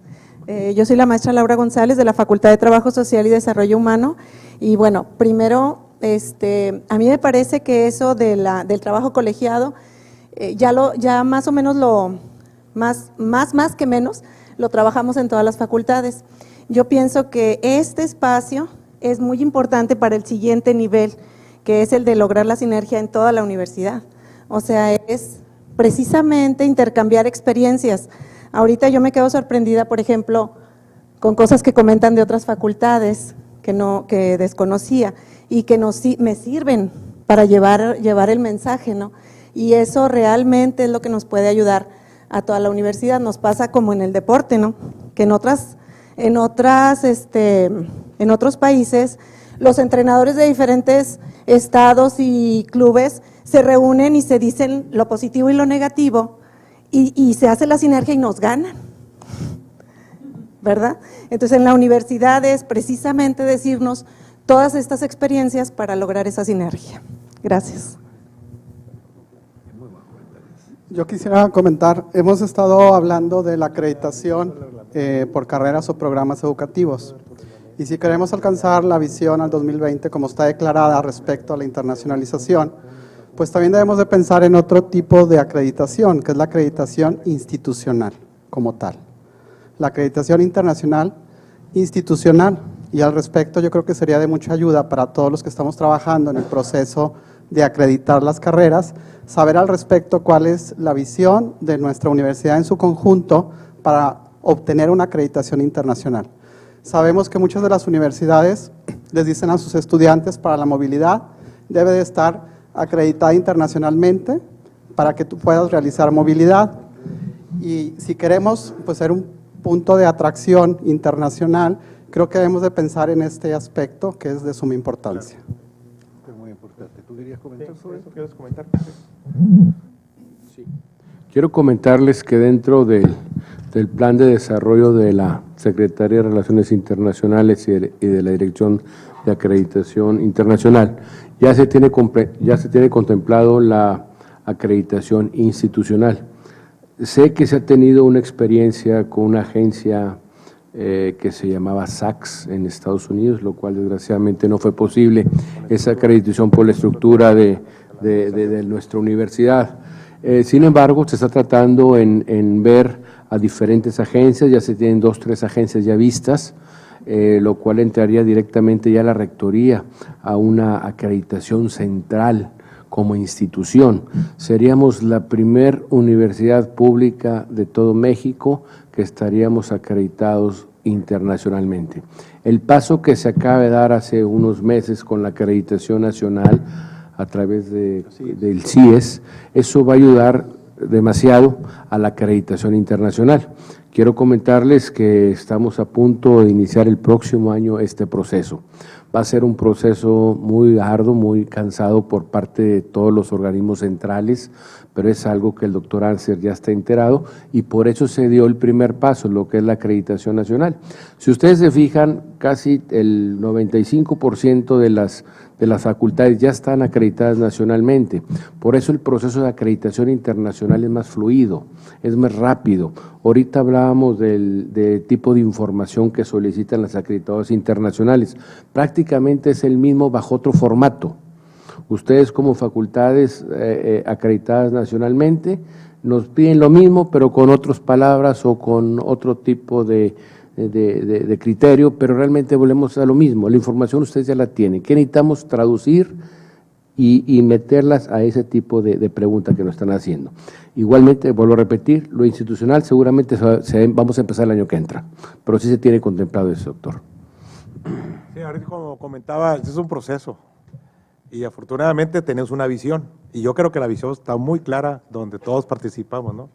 Yo soy la maestra Laura González de la Facultad de Trabajo Social y Desarrollo Humano. Y bueno, primero, a mí me parece que eso del trabajo colegiado, ya más o menos más que menos, lo trabajamos en todas las facultades. Yo pienso que este espacio es muy importante para el siguiente nivel, que es el de lograr la sinergia en toda la universidad. O sea, es precisamente intercambiar experiencias. Ahorita yo me quedo sorprendida, por ejemplo, con cosas que comentan de otras facultades que desconocía y que me sirven para llevar el mensaje, ¿no? Y eso realmente es lo que nos puede ayudar a toda la universidad. Nos pasa como en el deporte, ¿no? Que en otros países los entrenadores de diferentes estados y clubes se reúnen y se dicen lo positivo y lo negativo y se hace la sinergia y nos ganan, ¿verdad? Entonces en la universidad es precisamente decirnos todas estas experiencias para lograr esa sinergia. Gracias. Yo quisiera comentar, hemos estado hablando de la acreditación por carreras o programas educativos, y si queremos alcanzar la visión al 2020 como está declarada respecto a la internacionalización, pues también debemos de pensar en otro tipo de acreditación, que es la acreditación institucional como tal. La acreditación internacional institucional, y al respecto yo creo que sería de mucha ayuda para todos los que estamos trabajando en el proceso de acreditar las carreras, saber al respecto cuál es la visión de nuestra universidad en su conjunto para obtener una acreditación internacional. Sabemos que muchas de las universidades les dicen a sus estudiantes para la movilidad, debe de estar acreditada internacionalmente para que tú puedas realizar movilidad. Y si queremos pues, ser un punto de atracción internacional, creo que debemos de pensar en este aspecto que es de suma importancia. ¿Tú querías comentar sobre eso? ¿Quieres comentar? Sí. Quiero comentarles que dentro del del Plan de Desarrollo de la Secretaría de Relaciones Internacionales y de la Dirección de Acreditación Internacional. Ya se tiene contemplado la acreditación institucional. Sé que se ha tenido una experiencia con una agencia que se llamaba SACS en Estados Unidos, lo cual desgraciadamente no fue posible, esa acreditación por la estructura de nuestra universidad. Sin embargo, se está tratando en ver a diferentes agencias, ya se tienen 2 o 3 agencias ya vistas, lo cual entraría directamente ya a la rectoría a una acreditación central como institución. Seríamos la primer universidad pública de todo México que estaríamos acreditados internacionalmente. El paso que se acaba de dar hace unos meses con la acreditación nacional a través del CIES, eso va a ayudar demasiado a la acreditación internacional. Quiero comentarles que estamos a punto de iniciar el próximo año este proceso. Va a ser un proceso muy arduo, muy cansado por parte de todos los organismos centrales, pero es algo que el doctor Anser ya está enterado y por eso se dio el primer paso, lo que es la acreditación nacional. Si ustedes se fijan, casi el 95% de las facultades ya están acreditadas nacionalmente. Por eso el proceso de acreditación internacional es más fluido, es más rápido. Ahorita hablábamos del tipo de información que solicitan las acreditadoras internacionales. Prácticamente es el mismo bajo otro formato. Ustedes como facultades acreditadas nacionalmente nos piden lo mismo, pero con otras palabras o con otro tipo de criterio, pero realmente volvemos a lo mismo. La información ustedes ya la tienen. ¿Qué necesitamos? Traducir y meterlas a ese tipo de preguntas que nos están haciendo. Igualmente, vuelvo a repetir, lo institucional seguramente vamos a empezar el año que entra, pero sí se tiene contemplado eso, doctor. Sí, ahorita como comentaba, es un proceso y afortunadamente tenemos una visión y yo creo que la visión está muy clara donde todos participamos, ¿no?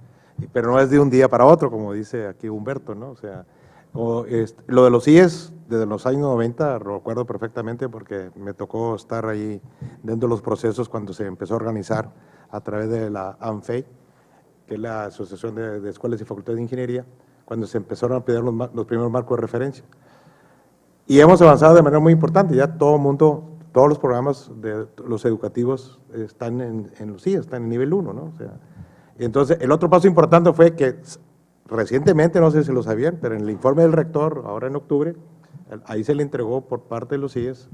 Pero no es de un día para otro, como dice aquí Humberto, ¿no? O sea, lo de los CIES, desde los años 90, lo recuerdo perfectamente porque me tocó estar ahí dentro de los procesos cuando se empezó a organizar a través de la ANFEI, que es la Asociación de Escuelas y Facultades de Ingeniería, cuando se empezaron a pedir los primeros marcos de referencia. Y hemos avanzado de manera muy importante, ya todo el mundo, todos los programas de los educativos están en los CIES, están en nivel 1, ¿no? O sea, entonces, el otro paso importante fue que recientemente, no sé si lo sabían, pero en el informe del rector, ahora en octubre, ahí se le entregó por parte de los CIES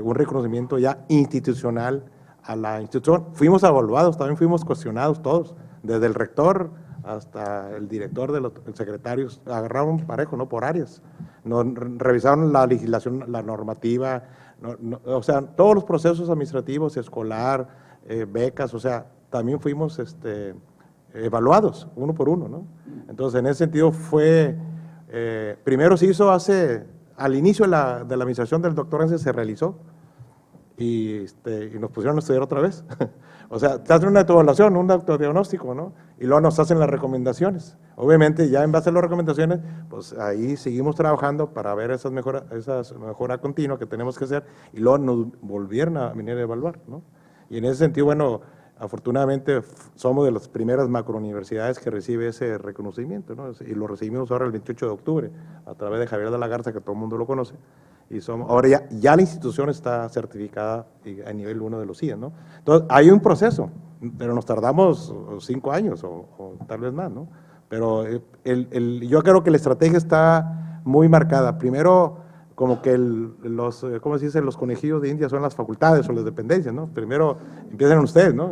un reconocimiento ya institucional a la institución. Fuimos evaluados, también fuimos cuestionados todos, desde el rector hasta el director de los secretarios, agarraron parejo, ¿no? Por áreas. Nos revisaron la legislación, la normativa, o sea, todos los procesos administrativos, escolar, becas, o sea, también fuimos evaluados uno por uno, ¿no? Entonces, en ese sentido fue, primero se hizo al inicio de la administración del doctor Anser se realizó y nos pusieron a estudiar otra vez. O sea, te hacen una evaluación, un autodiagnóstico, ¿no? Y luego nos hacen las recomendaciones. Obviamente, ya en base a las recomendaciones, pues ahí seguimos trabajando para ver esas mejora continua que tenemos que hacer y luego nos volvieron a venir a evaluar, ¿no? Y en ese sentido, bueno, afortunadamente somos de las primeras macrouniversidades que recibe ese reconocimiento, ¿no? Y lo recibimos ahora el 28 de octubre a través de Javier de la Garza, que todo el mundo lo conoce. Y ahora ya la institución está certificada a nivel 1 de los CIES, ¿no? Entonces, hay un proceso, pero nos tardamos 5 años o tal vez más, ¿no? Pero yo creo que la estrategia está muy marcada. Primero, como que ¿cómo se dice? Los conejillos de India son las facultades o las dependencias, ¿no? Primero empiezan ustedes, ¿no?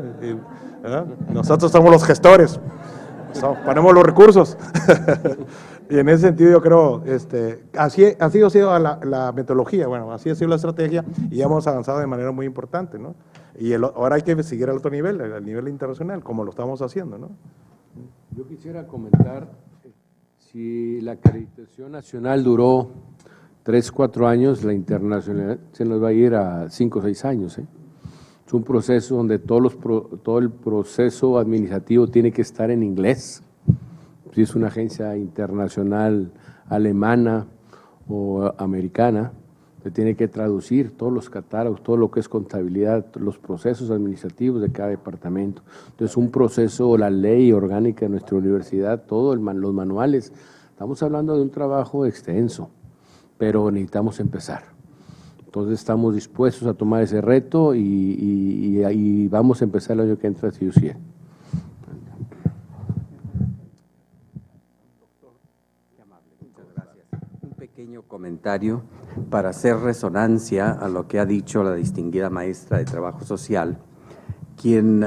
¿Verdad? Nosotros somos los gestores, ponemos los recursos. Y en ese sentido yo creo, así ha sido la metodología, bueno, así ha sido la estrategia y hemos avanzado de manera muy importante, ¿no? Y ahora hay que seguir al otro nivel, al nivel internacional, como lo estamos haciendo, ¿no? Yo quisiera comentar, si la acreditación nacional duró 3, 4 años, la internacional se nos va a ir a 5 o 6 años, ¿eh? Es un proceso donde todo el proceso administrativo tiene que estar en inglés. Si es una agencia internacional alemana o americana, se tiene que traducir todos los catálogos, todo lo que es contabilidad, los procesos administrativos de cada departamento. Entonces, un proceso, la ley orgánica de nuestra universidad, todos los manuales. Estamos hablando de un trabajo extenso, pero necesitamos empezar. Entonces, estamos dispuestos a tomar ese reto y vamos a empezar el año que entra, si Dios quiere. Pequeño comentario para hacer resonancia a lo que ha dicho la distinguida maestra de Trabajo Social, quien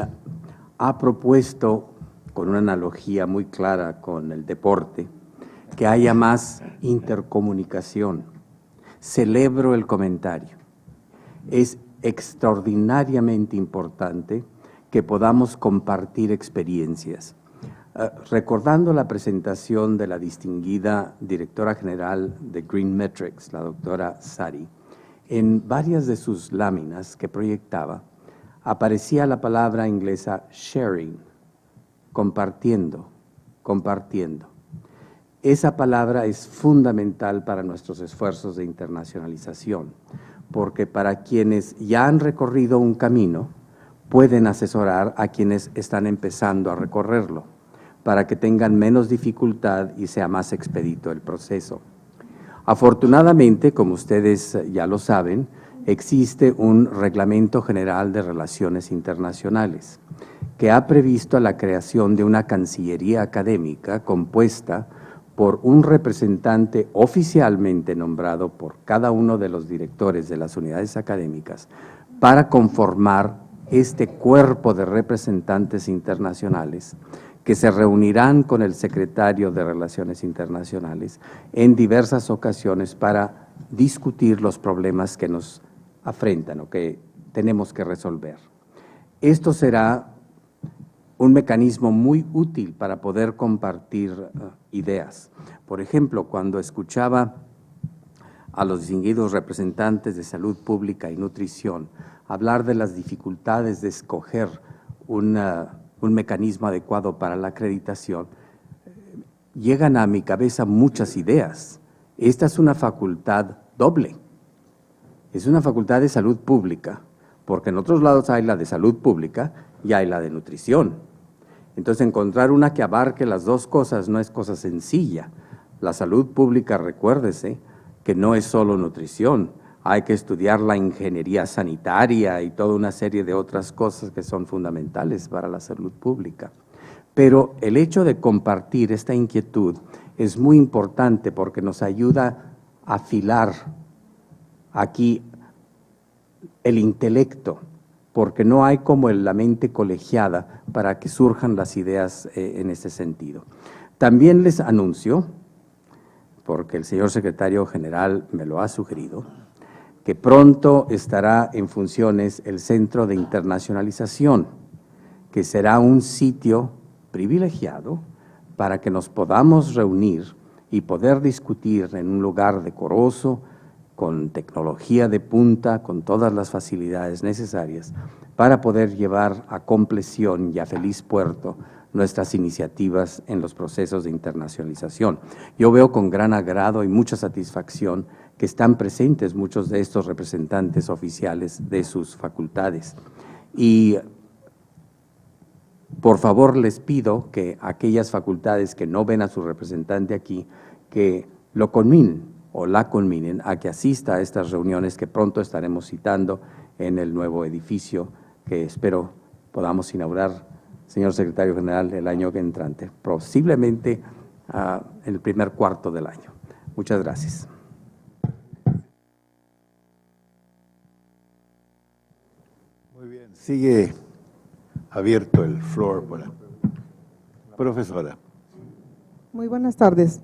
ha propuesto, con una analogía muy clara con el deporte, que haya más intercomunicación. Celebro el comentario. Es extraordinariamente importante que podamos compartir experiencias. Recordando la presentación de la distinguida directora general de Green Metrics, la doctora Sari, en varias de sus láminas que proyectaba, aparecía la palabra inglesa sharing, compartiendo, compartiendo. Esa palabra es fundamental para nuestros esfuerzos de internacionalización, porque para quienes ya han recorrido un camino, pueden asesorar a quienes están empezando a recorrerlo, para que tengan menos dificultad y sea más expedito el proceso. Afortunadamente, como ustedes ya lo saben, existe un Reglamento General de Relaciones Internacionales que ha previsto la creación de una Cancillería académica compuesta por un representante oficialmente nombrado por cada uno de los directores de las unidades académicas para conformar este cuerpo de representantes internacionales que se reunirán con el secretario de Relaciones Internacionales en diversas ocasiones para discutir los problemas que nos afrentan o que tenemos que resolver. Esto será un mecanismo muy útil para poder compartir ideas. Por ejemplo, cuando escuchaba a los distinguidos representantes de salud pública y nutrición hablar de las dificultades de escoger un mecanismo adecuado para la acreditación, llegan a mi cabeza muchas ideas. Esta es una facultad doble. Es una facultad de salud pública, porque en otros lados hay la de salud pública y hay la de nutrición. Entonces, encontrar una que abarque las dos cosas no es cosa sencilla. La salud pública, recuérdese, que no es solo nutrición. Hay que estudiar la ingeniería sanitaria y toda una serie de otras cosas que son fundamentales para la salud pública. Pero el hecho de compartir esta inquietud es muy importante porque nos ayuda a afilar aquí el intelecto, porque no hay como la mente colegiada para que surjan las ideas en ese sentido. También les anuncio, porque el señor secretario general me lo ha sugerido, que pronto estará en funciones el Centro de Internacionalización, que será un sitio privilegiado para que nos podamos reunir y poder discutir en un lugar decoroso, con tecnología de punta, con todas las facilidades necesarias, para poder llevar a compleción y a feliz puerto nuestras iniciativas en los procesos de internacionalización. Yo veo con gran agrado y mucha satisfacción que están presentes muchos de estos representantes oficiales de sus facultades. Y por favor les pido que aquellas facultades que no ven a su representante aquí, que lo conminen o la conminen a que asista a estas reuniones que pronto estaremos citando en el nuevo edificio que espero podamos inaugurar, señor secretario general, el año entrante, posiblemente en el primer cuarto del año. Muchas gracias. Muy bien, sigue abierto el floor por la profesora. Muy buenas tardes.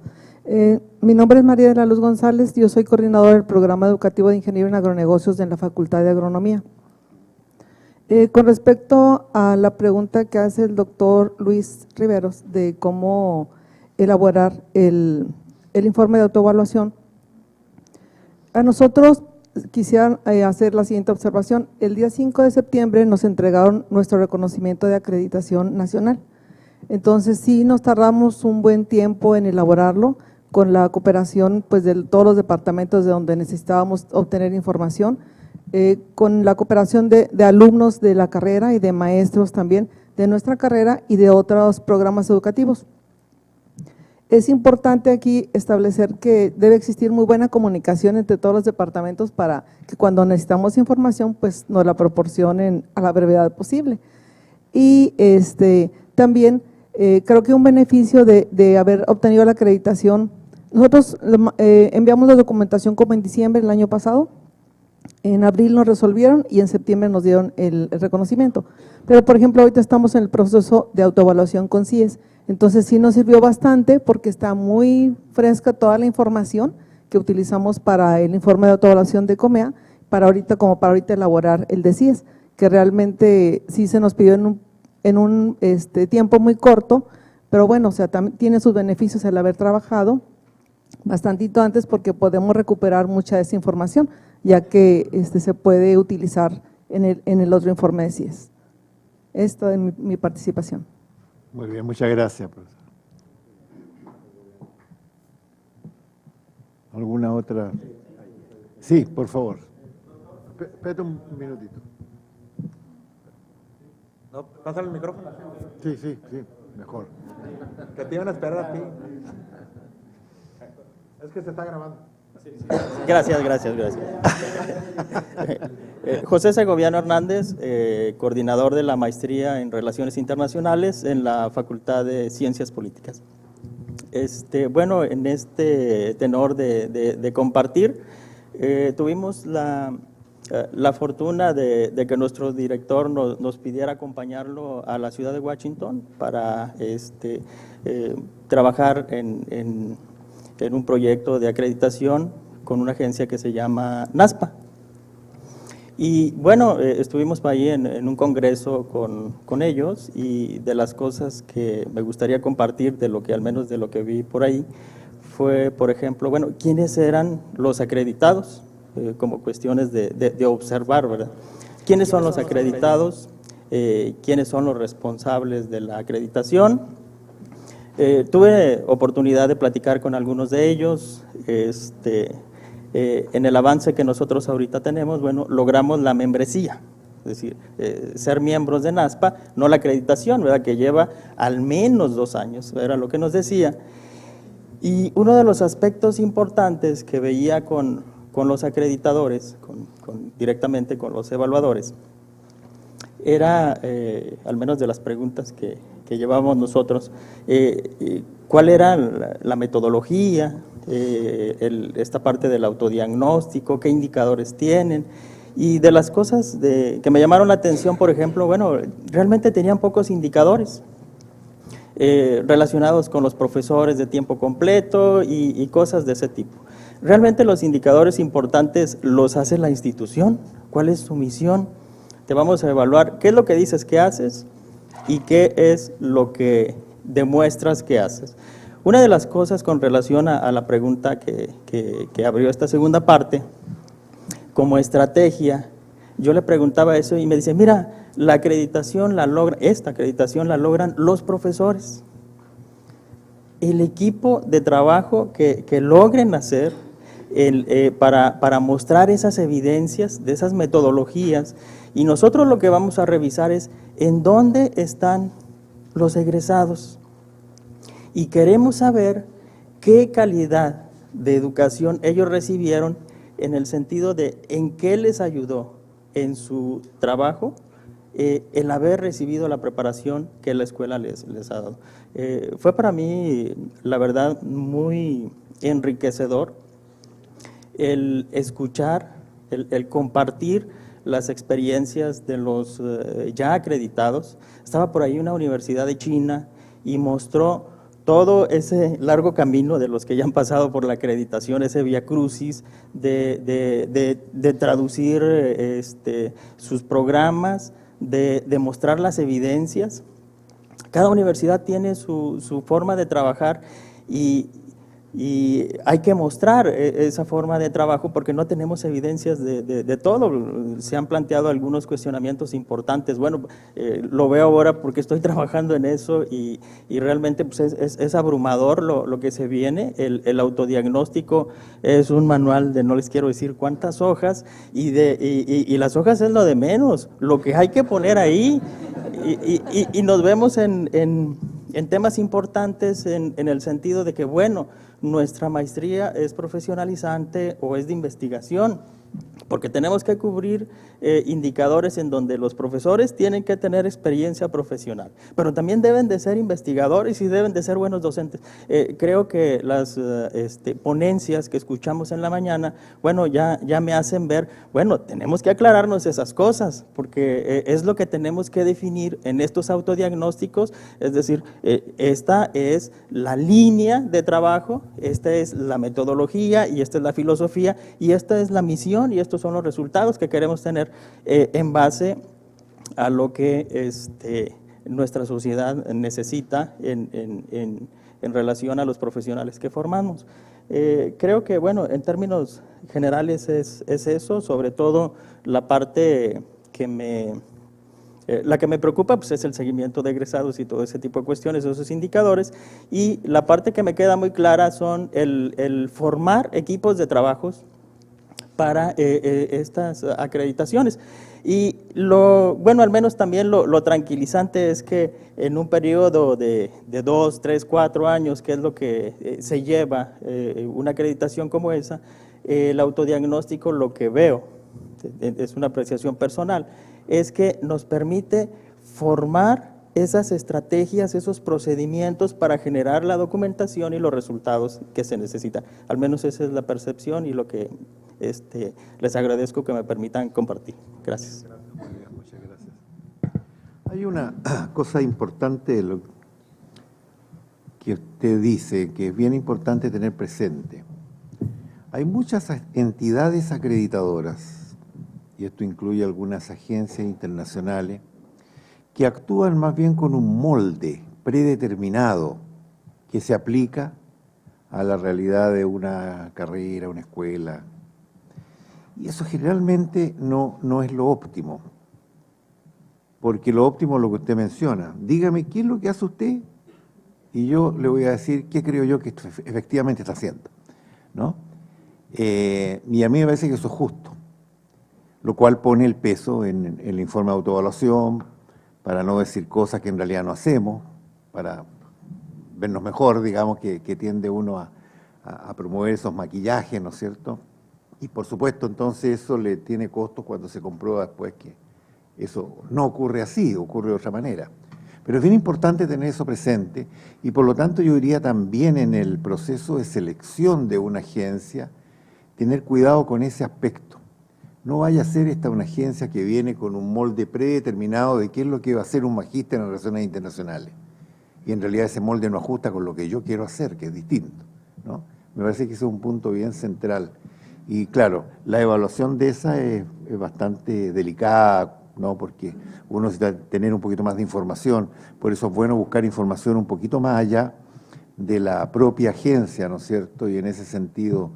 Mi nombre es María de la Luz González, yo soy coordinadora del programa educativo de Ingeniero en Agronegocios en la Facultad de Agronomía. Con respecto a la pregunta que hace el doctor Luis Riveros de cómo elaborar el informe de autoevaluación, a nosotros quisiera hacer la siguiente observación. El día 5 de septiembre nos entregaron nuestro reconocimiento de acreditación nacional. Entonces sí nos tardamos un buen tiempo en elaborarlo, con la cooperación pues, de todos los departamentos de donde necesitábamos obtener información, con la cooperación de alumnos de la carrera y de maestros también de nuestra carrera y de otros programas educativos. Es importante aquí establecer que debe existir muy buena comunicación entre todos los departamentos para que cuando necesitamos información pues nos la proporcionen a la brevedad posible. Y también creo que un beneficio de haber obtenido la acreditación, nosotros enviamos la documentación como en diciembre del año pasado, en abril nos resolvieron y en septiembre nos dieron el reconocimiento. Pero, por ejemplo, ahorita estamos en el proceso de autoevaluación con CIES, entonces sí nos sirvió bastante porque está muy fresca toda la información que utilizamos para el informe de autoevaluación de COMEA, para ahorita elaborar el de CIES, que realmente sí se nos pidió en un tiempo muy corto, pero bueno, o sea, también tiene sus beneficios el haber trabajado bastantito antes porque podemos recuperar mucha de esa información, ya que se puede utilizar en el otro informe de CIES. Esta es mi participación. Muy bien, muchas gracias, profesor. ¿Alguna otra? Sí, por favor. Espérate un minutito. No, pásale el micrófono. Sí, mejor. Que te iban a esperar a ti. Es que se está grabando. Gracias. José Segoviano Hernández, coordinador de la maestría en Relaciones Internacionales en la Facultad de Ciencias Políticas. Bueno, en este tenor de compartir, tuvimos la fortuna de que nuestro director nos pidiera acompañarlo a la ciudad de Washington para trabajar en un proyecto de acreditación con una agencia que se llama NASPA. Y bueno, estuvimos ahí en un congreso con ellos, y de las cosas que me gustaría compartir, al menos de lo que vi por ahí, fue, por ejemplo, bueno, ¿quiénes eran los acreditados? Como cuestiones de observar, ¿verdad? ¿Quiénes son los acreditados? ¿Quiénes son los responsables de la acreditación? Tuve oportunidad de platicar con algunos de ellos. En el avance que nosotros ahorita tenemos, bueno, logramos la membresía, es decir, ser miembros de NASPA, no la acreditación, ¿verdad?, que lleva al menos 2 años, era lo que nos decía. Y uno de los aspectos importantes que veía con los acreditadores, directamente con los evaluadores, era, al menos de las preguntas que llevábamos nosotros, cuál era la metodología, esta parte del autodiagnóstico, qué indicadores tienen, y de las cosas que me llamaron la atención, por ejemplo, bueno, realmente tenían pocos indicadores relacionados con los profesores de tiempo completo y cosas de ese tipo. Realmente los indicadores importantes los hace la institución. ¿Cuál es su misión? Te vamos a evaluar qué es lo que dices que haces y qué es lo que demuestras que haces. Una de las cosas con relación a la pregunta que abrió esta segunda parte, como estrategia, yo le preguntaba eso y me dice, mira, esta acreditación la logran los profesores. El equipo de trabajo que logren hacer para mostrar esas evidencias, de esas metodologías, y nosotros lo que vamos a revisar es en dónde están los egresados. Y queremos saber qué calidad de educación ellos recibieron, en el sentido de en qué les ayudó en su trabajo el haber recibido la preparación que la escuela les ha dado. Fue para mí, la verdad, muy enriquecedor el escuchar, el compartir las experiencias de los ya acreditados. Estaba por ahí una universidad de China y mostró todo ese largo camino de los que ya han pasado por la acreditación, ese vía crucis de traducir sus programas, de mostrar las evidencias. Cada universidad tiene su forma de trabajar y y hay que mostrar esa forma de trabajo porque no tenemos evidencias de todo. Se han planteado algunos cuestionamientos importantes. Bueno, lo veo ahora porque estoy trabajando en eso y realmente pues es abrumador lo que se viene. El autodiagnóstico es un manual de no les quiero decir cuántas hojas y las hojas es lo de menos. Lo que hay que poner ahí y nos vemos en temas importantes en el sentido de que, bueno, nuestra maestría es profesionalizante o es de investigación, porque tenemos que cubrir indicadores en donde los profesores tienen que tener experiencia profesional, pero también deben de ser investigadores y deben de ser buenos docentes. Creo que las ponencias que escuchamos en la mañana, bueno, ya me hacen ver, bueno, tenemos que aclararnos esas cosas, porque es lo que tenemos que definir en estos autodiagnósticos, es decir, esta es la línea de trabajo, esta es la metodología y esta es la filosofía y esta es la misión y estos son los resultados que queremos tener en base a lo que nuestra sociedad necesita en relación a los profesionales que formamos. Creo que, bueno, en términos generales es eso, sobre todo la parte que me preocupa pues es el seguimiento de egresados y todo ese tipo de cuestiones, esos indicadores, y la parte que me queda muy clara son el formar equipos de trabajos para estas acreditaciones. Y bueno, al menos también lo tranquilizante es que en un periodo de 2, 3, 4 años, que es lo que se lleva una acreditación como esa, el autodiagnóstico, lo que veo, es una apreciación personal, es que nos permite formar esas estrategias, esos procedimientos para generar la documentación y los resultados que se necesitan. Al menos esa es la percepción y lo que les agradezco que me permitan compartir. Gracias. Muy bien, muchas gracias. Hay una cosa importante que usted dice, que es bien importante tener presente. Hay muchas entidades acreditadoras, y esto incluye algunas agencias internacionales, que actúan más bien con un molde predeterminado que se aplica a la realidad de una carrera, una escuela. Y eso generalmente no es lo óptimo, porque lo óptimo es lo que usted menciona. Dígame, ¿qué es lo que hace usted? Y yo le voy a decir qué creo yo que efectivamente está haciendo, ¿no? Y a mí me parece que eso es justo, lo cual pone el peso en el informe de autoevaluación, para no decir cosas que en realidad no hacemos, para vernos mejor, digamos, que tiende uno a promover esos maquillajes, ¿no es cierto? Y por supuesto, entonces eso le tiene costos cuando se comprueba después que eso no ocurre así, ocurre de otra manera. Pero es bien importante tener eso presente y por lo tanto yo diría también en el proceso de selección de una agencia, tener cuidado con ese aspecto. No vaya a ser esta una agencia que viene con un molde predeterminado de qué es lo que va a hacer un magíster en relaciones internacionales. Y en realidad ese molde no ajusta con lo que yo quiero hacer, que es distinto, ¿no? Me parece que ese es un punto bien central. Y claro, la evaluación de esa es bastante delicada, ¿no? Porque uno necesita tener un poquito más de información. Por eso es bueno buscar información un poquito más allá de la propia agencia, ¿no es cierto? Y en ese sentido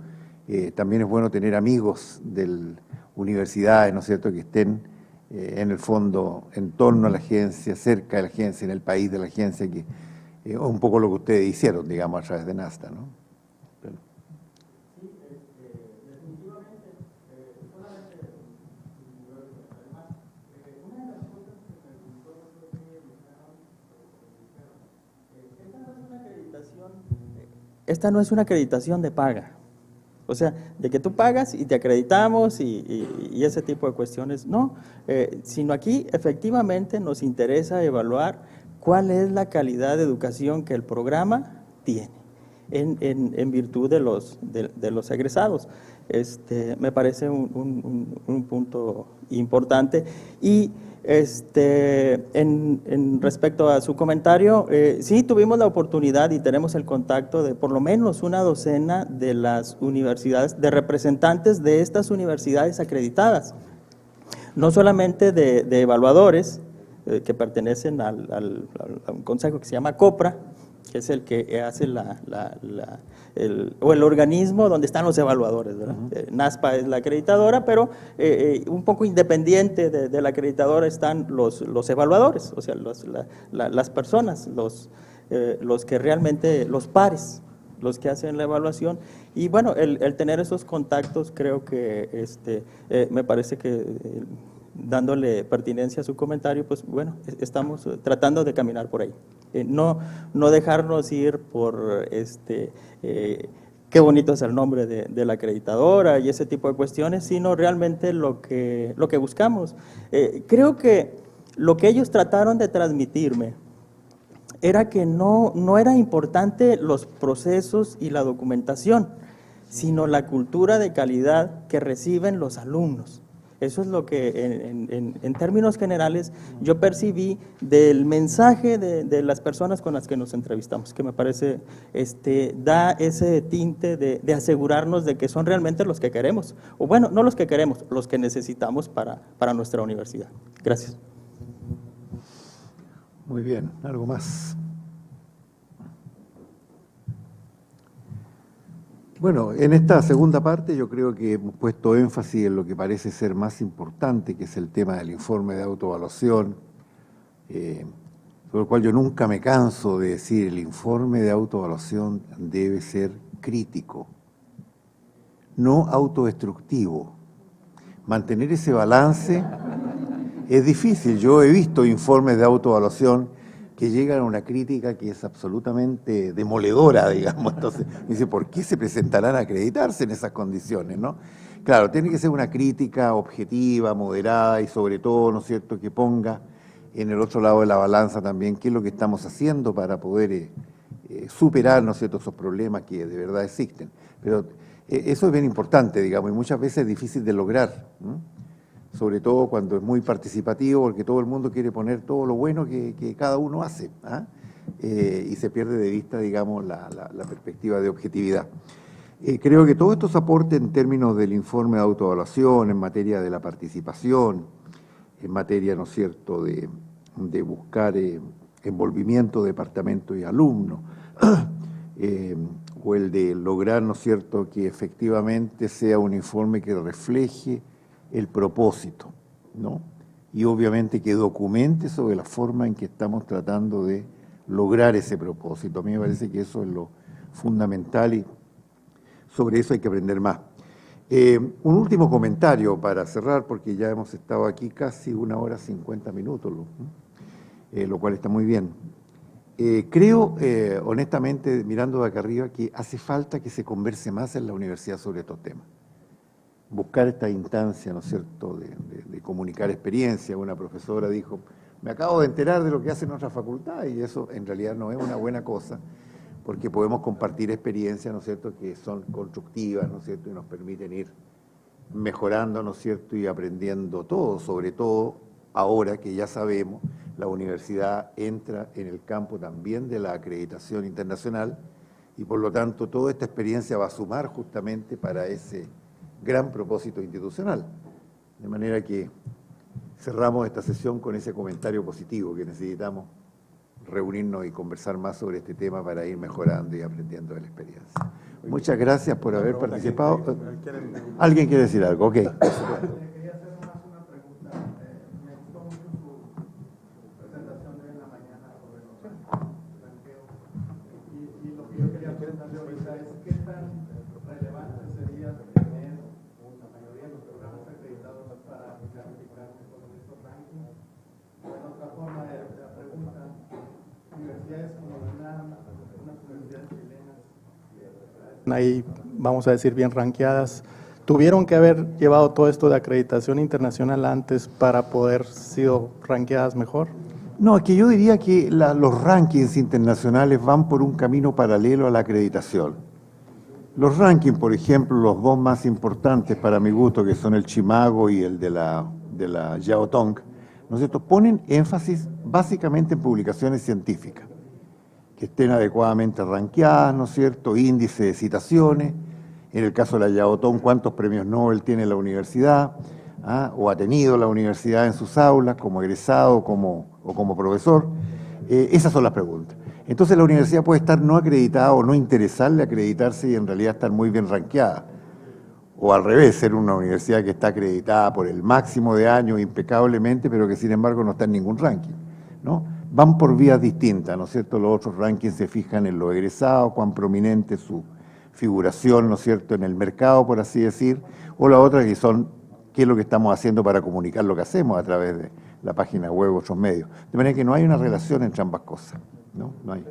también es bueno tener amigos de universidades, ¿no es cierto?, que estén en el fondo en torno a la agencia, cerca de la agencia, en el país de la agencia, que un poco lo que ustedes hicieron, digamos, a través de NASTA, ¿no? Pero. Sí, definitivamente, solamente, además, una de las cosas que me gustó fue que esta no es una acreditación de paga. O sea, de que tú pagas y te acreditamos y ese tipo de cuestiones, no, sino aquí efectivamente nos interesa evaluar cuál es la calidad de educación que el programa tiene en virtud de los egresados. Me parece un punto importante. Y en respecto a su comentario, sí tuvimos la oportunidad y tenemos el contacto de por lo menos una docena de las universidades, de representantes de estas universidades acreditadas, no solamente de evaluadores que pertenecen a un consejo que se llama COPRA, que es el que hace el organismo donde están los evaluadores, ¿verdad? NASPA es la acreditadora, pero un poco independiente de la acreditadora están los evaluadores, o sea, las personas, los que realmente, los pares, los que hacen la evaluación. Y bueno, el tener esos contactos creo que me parece que dándole pertinencia a su comentario, pues bueno, estamos tratando de caminar por ahí. No dejarnos ir por qué bonito es el nombre de la acreditadora y ese tipo de cuestiones, sino realmente lo que buscamos. Creo que lo que ellos trataron de transmitirme era que no era importante los procesos y la documentación, sino la cultura de calidad que reciben los alumnos. Eso es lo que en términos generales yo percibí del mensaje de las personas con las que nos entrevistamos, que me parece da ese tinte de asegurarnos de que son realmente los que queremos, o bueno, no los que queremos, los que necesitamos para nuestra universidad. Gracias. Muy bien, ¿algo más? Bueno, en esta segunda parte yo creo que hemos puesto énfasis en lo que parece ser más importante, que es el tema del informe de autoevaluación, sobre el cual yo nunca me canso de decir, el informe de autoevaluación debe ser crítico, no autodestructivo. Mantener ese balance es difícil. Yo he visto informes de autoevaluación que llegan a una crítica que es absolutamente demoledora, digamos. Entonces, dice, ¿por qué se presentarán a acreditarse en esas condiciones, no? Claro, tiene que ser una crítica objetiva, moderada y sobre todo, ¿no es cierto?, que ponga en el otro lado de la balanza también qué es lo que estamos haciendo para poder superar, ¿no es cierto?, esos problemas que de verdad existen. Pero eso es bien importante, digamos, y muchas veces es difícil de lograr, ¿no? Sobre todo cuando es muy participativo, porque todo el mundo quiere poner todo lo bueno que cada uno hace, y se pierde de vista, digamos, la perspectiva de objetividad. Creo que todos estos aportes en términos del informe de autoevaluación, en materia de la participación, en materia, ¿no es cierto?, de buscar envolvimiento de departamento y alumnos, o el de lograr, ¿no es cierto?, que efectivamente sea un informe que refleje el propósito, ¿no? Y obviamente que documente sobre la forma en que estamos tratando de lograr ese propósito. A mí me parece que eso es lo fundamental y sobre eso hay que aprender más. Un último comentario para cerrar, porque ya hemos estado aquí casi 1 hora 50 minutos, lo cual está muy bien. Creo, honestamente, mirando de acá arriba, que hace falta que se converse más en la universidad sobre estos temas. Buscar esta instancia, ¿no es cierto?, de comunicar experiencia. Una profesora dijo, me acabo de enterar de lo que hace nuestra facultad, y eso en realidad no es una buena cosa, porque podemos compartir experiencias, ¿no es cierto?, que son constructivas, ¿no es cierto?, y nos permiten ir mejorando, ¿no es cierto?, y aprendiendo todo, sobre todo ahora que ya sabemos, la universidad entra en el campo también de la acreditación internacional, y por lo tanto toda esta experiencia va a sumar justamente para ese gran propósito institucional. De manera que cerramos esta sesión con ese comentario positivo, que necesitamos reunirnos y conversar más sobre este tema para ir mejorando y aprendiendo de la experiencia. Muchas gracias por haber participado. ¿Alguien quiere decir algo? Ok. Ahí, vamos a decir, bien ranqueadas, ¿tuvieron que haber llevado todo esto de acreditación internacional antes para poder sido ranqueadas mejor? No, es que yo diría que los rankings internacionales van por un camino paralelo a la acreditación. Los rankings, por ejemplo, los dos más importantes para mi gusto, que son el Chimago y el de la Jiaotong, ¿no es cierto?, ponen énfasis básicamente en publicaciones científicas, que estén adecuadamente ranqueadas, ¿no es cierto?, índice de citaciones, en el caso de la Jiaotong, cuántos premios Nobel tiene la universidad, o ha tenido la universidad en sus aulas, como egresado o como profesor. Esas son las preguntas. Entonces la universidad puede estar no acreditada o no interesarle acreditarse y en realidad estar muy bien ranqueada. O al revés, ser una universidad que está acreditada por el máximo de años impecablemente, pero que sin embargo no está en ningún ranking, ¿no? Van por vías distintas, ¿no es cierto? Los otros rankings se fijan en los egresados, cuán prominente es su figuración, ¿no es cierto?, en el mercado, por así decir, o la otra que son qué es lo que estamos haciendo para comunicar lo que hacemos a través de la página web u otros medios. De manera que no hay una relación entre ambas cosas, ¿no? No hay.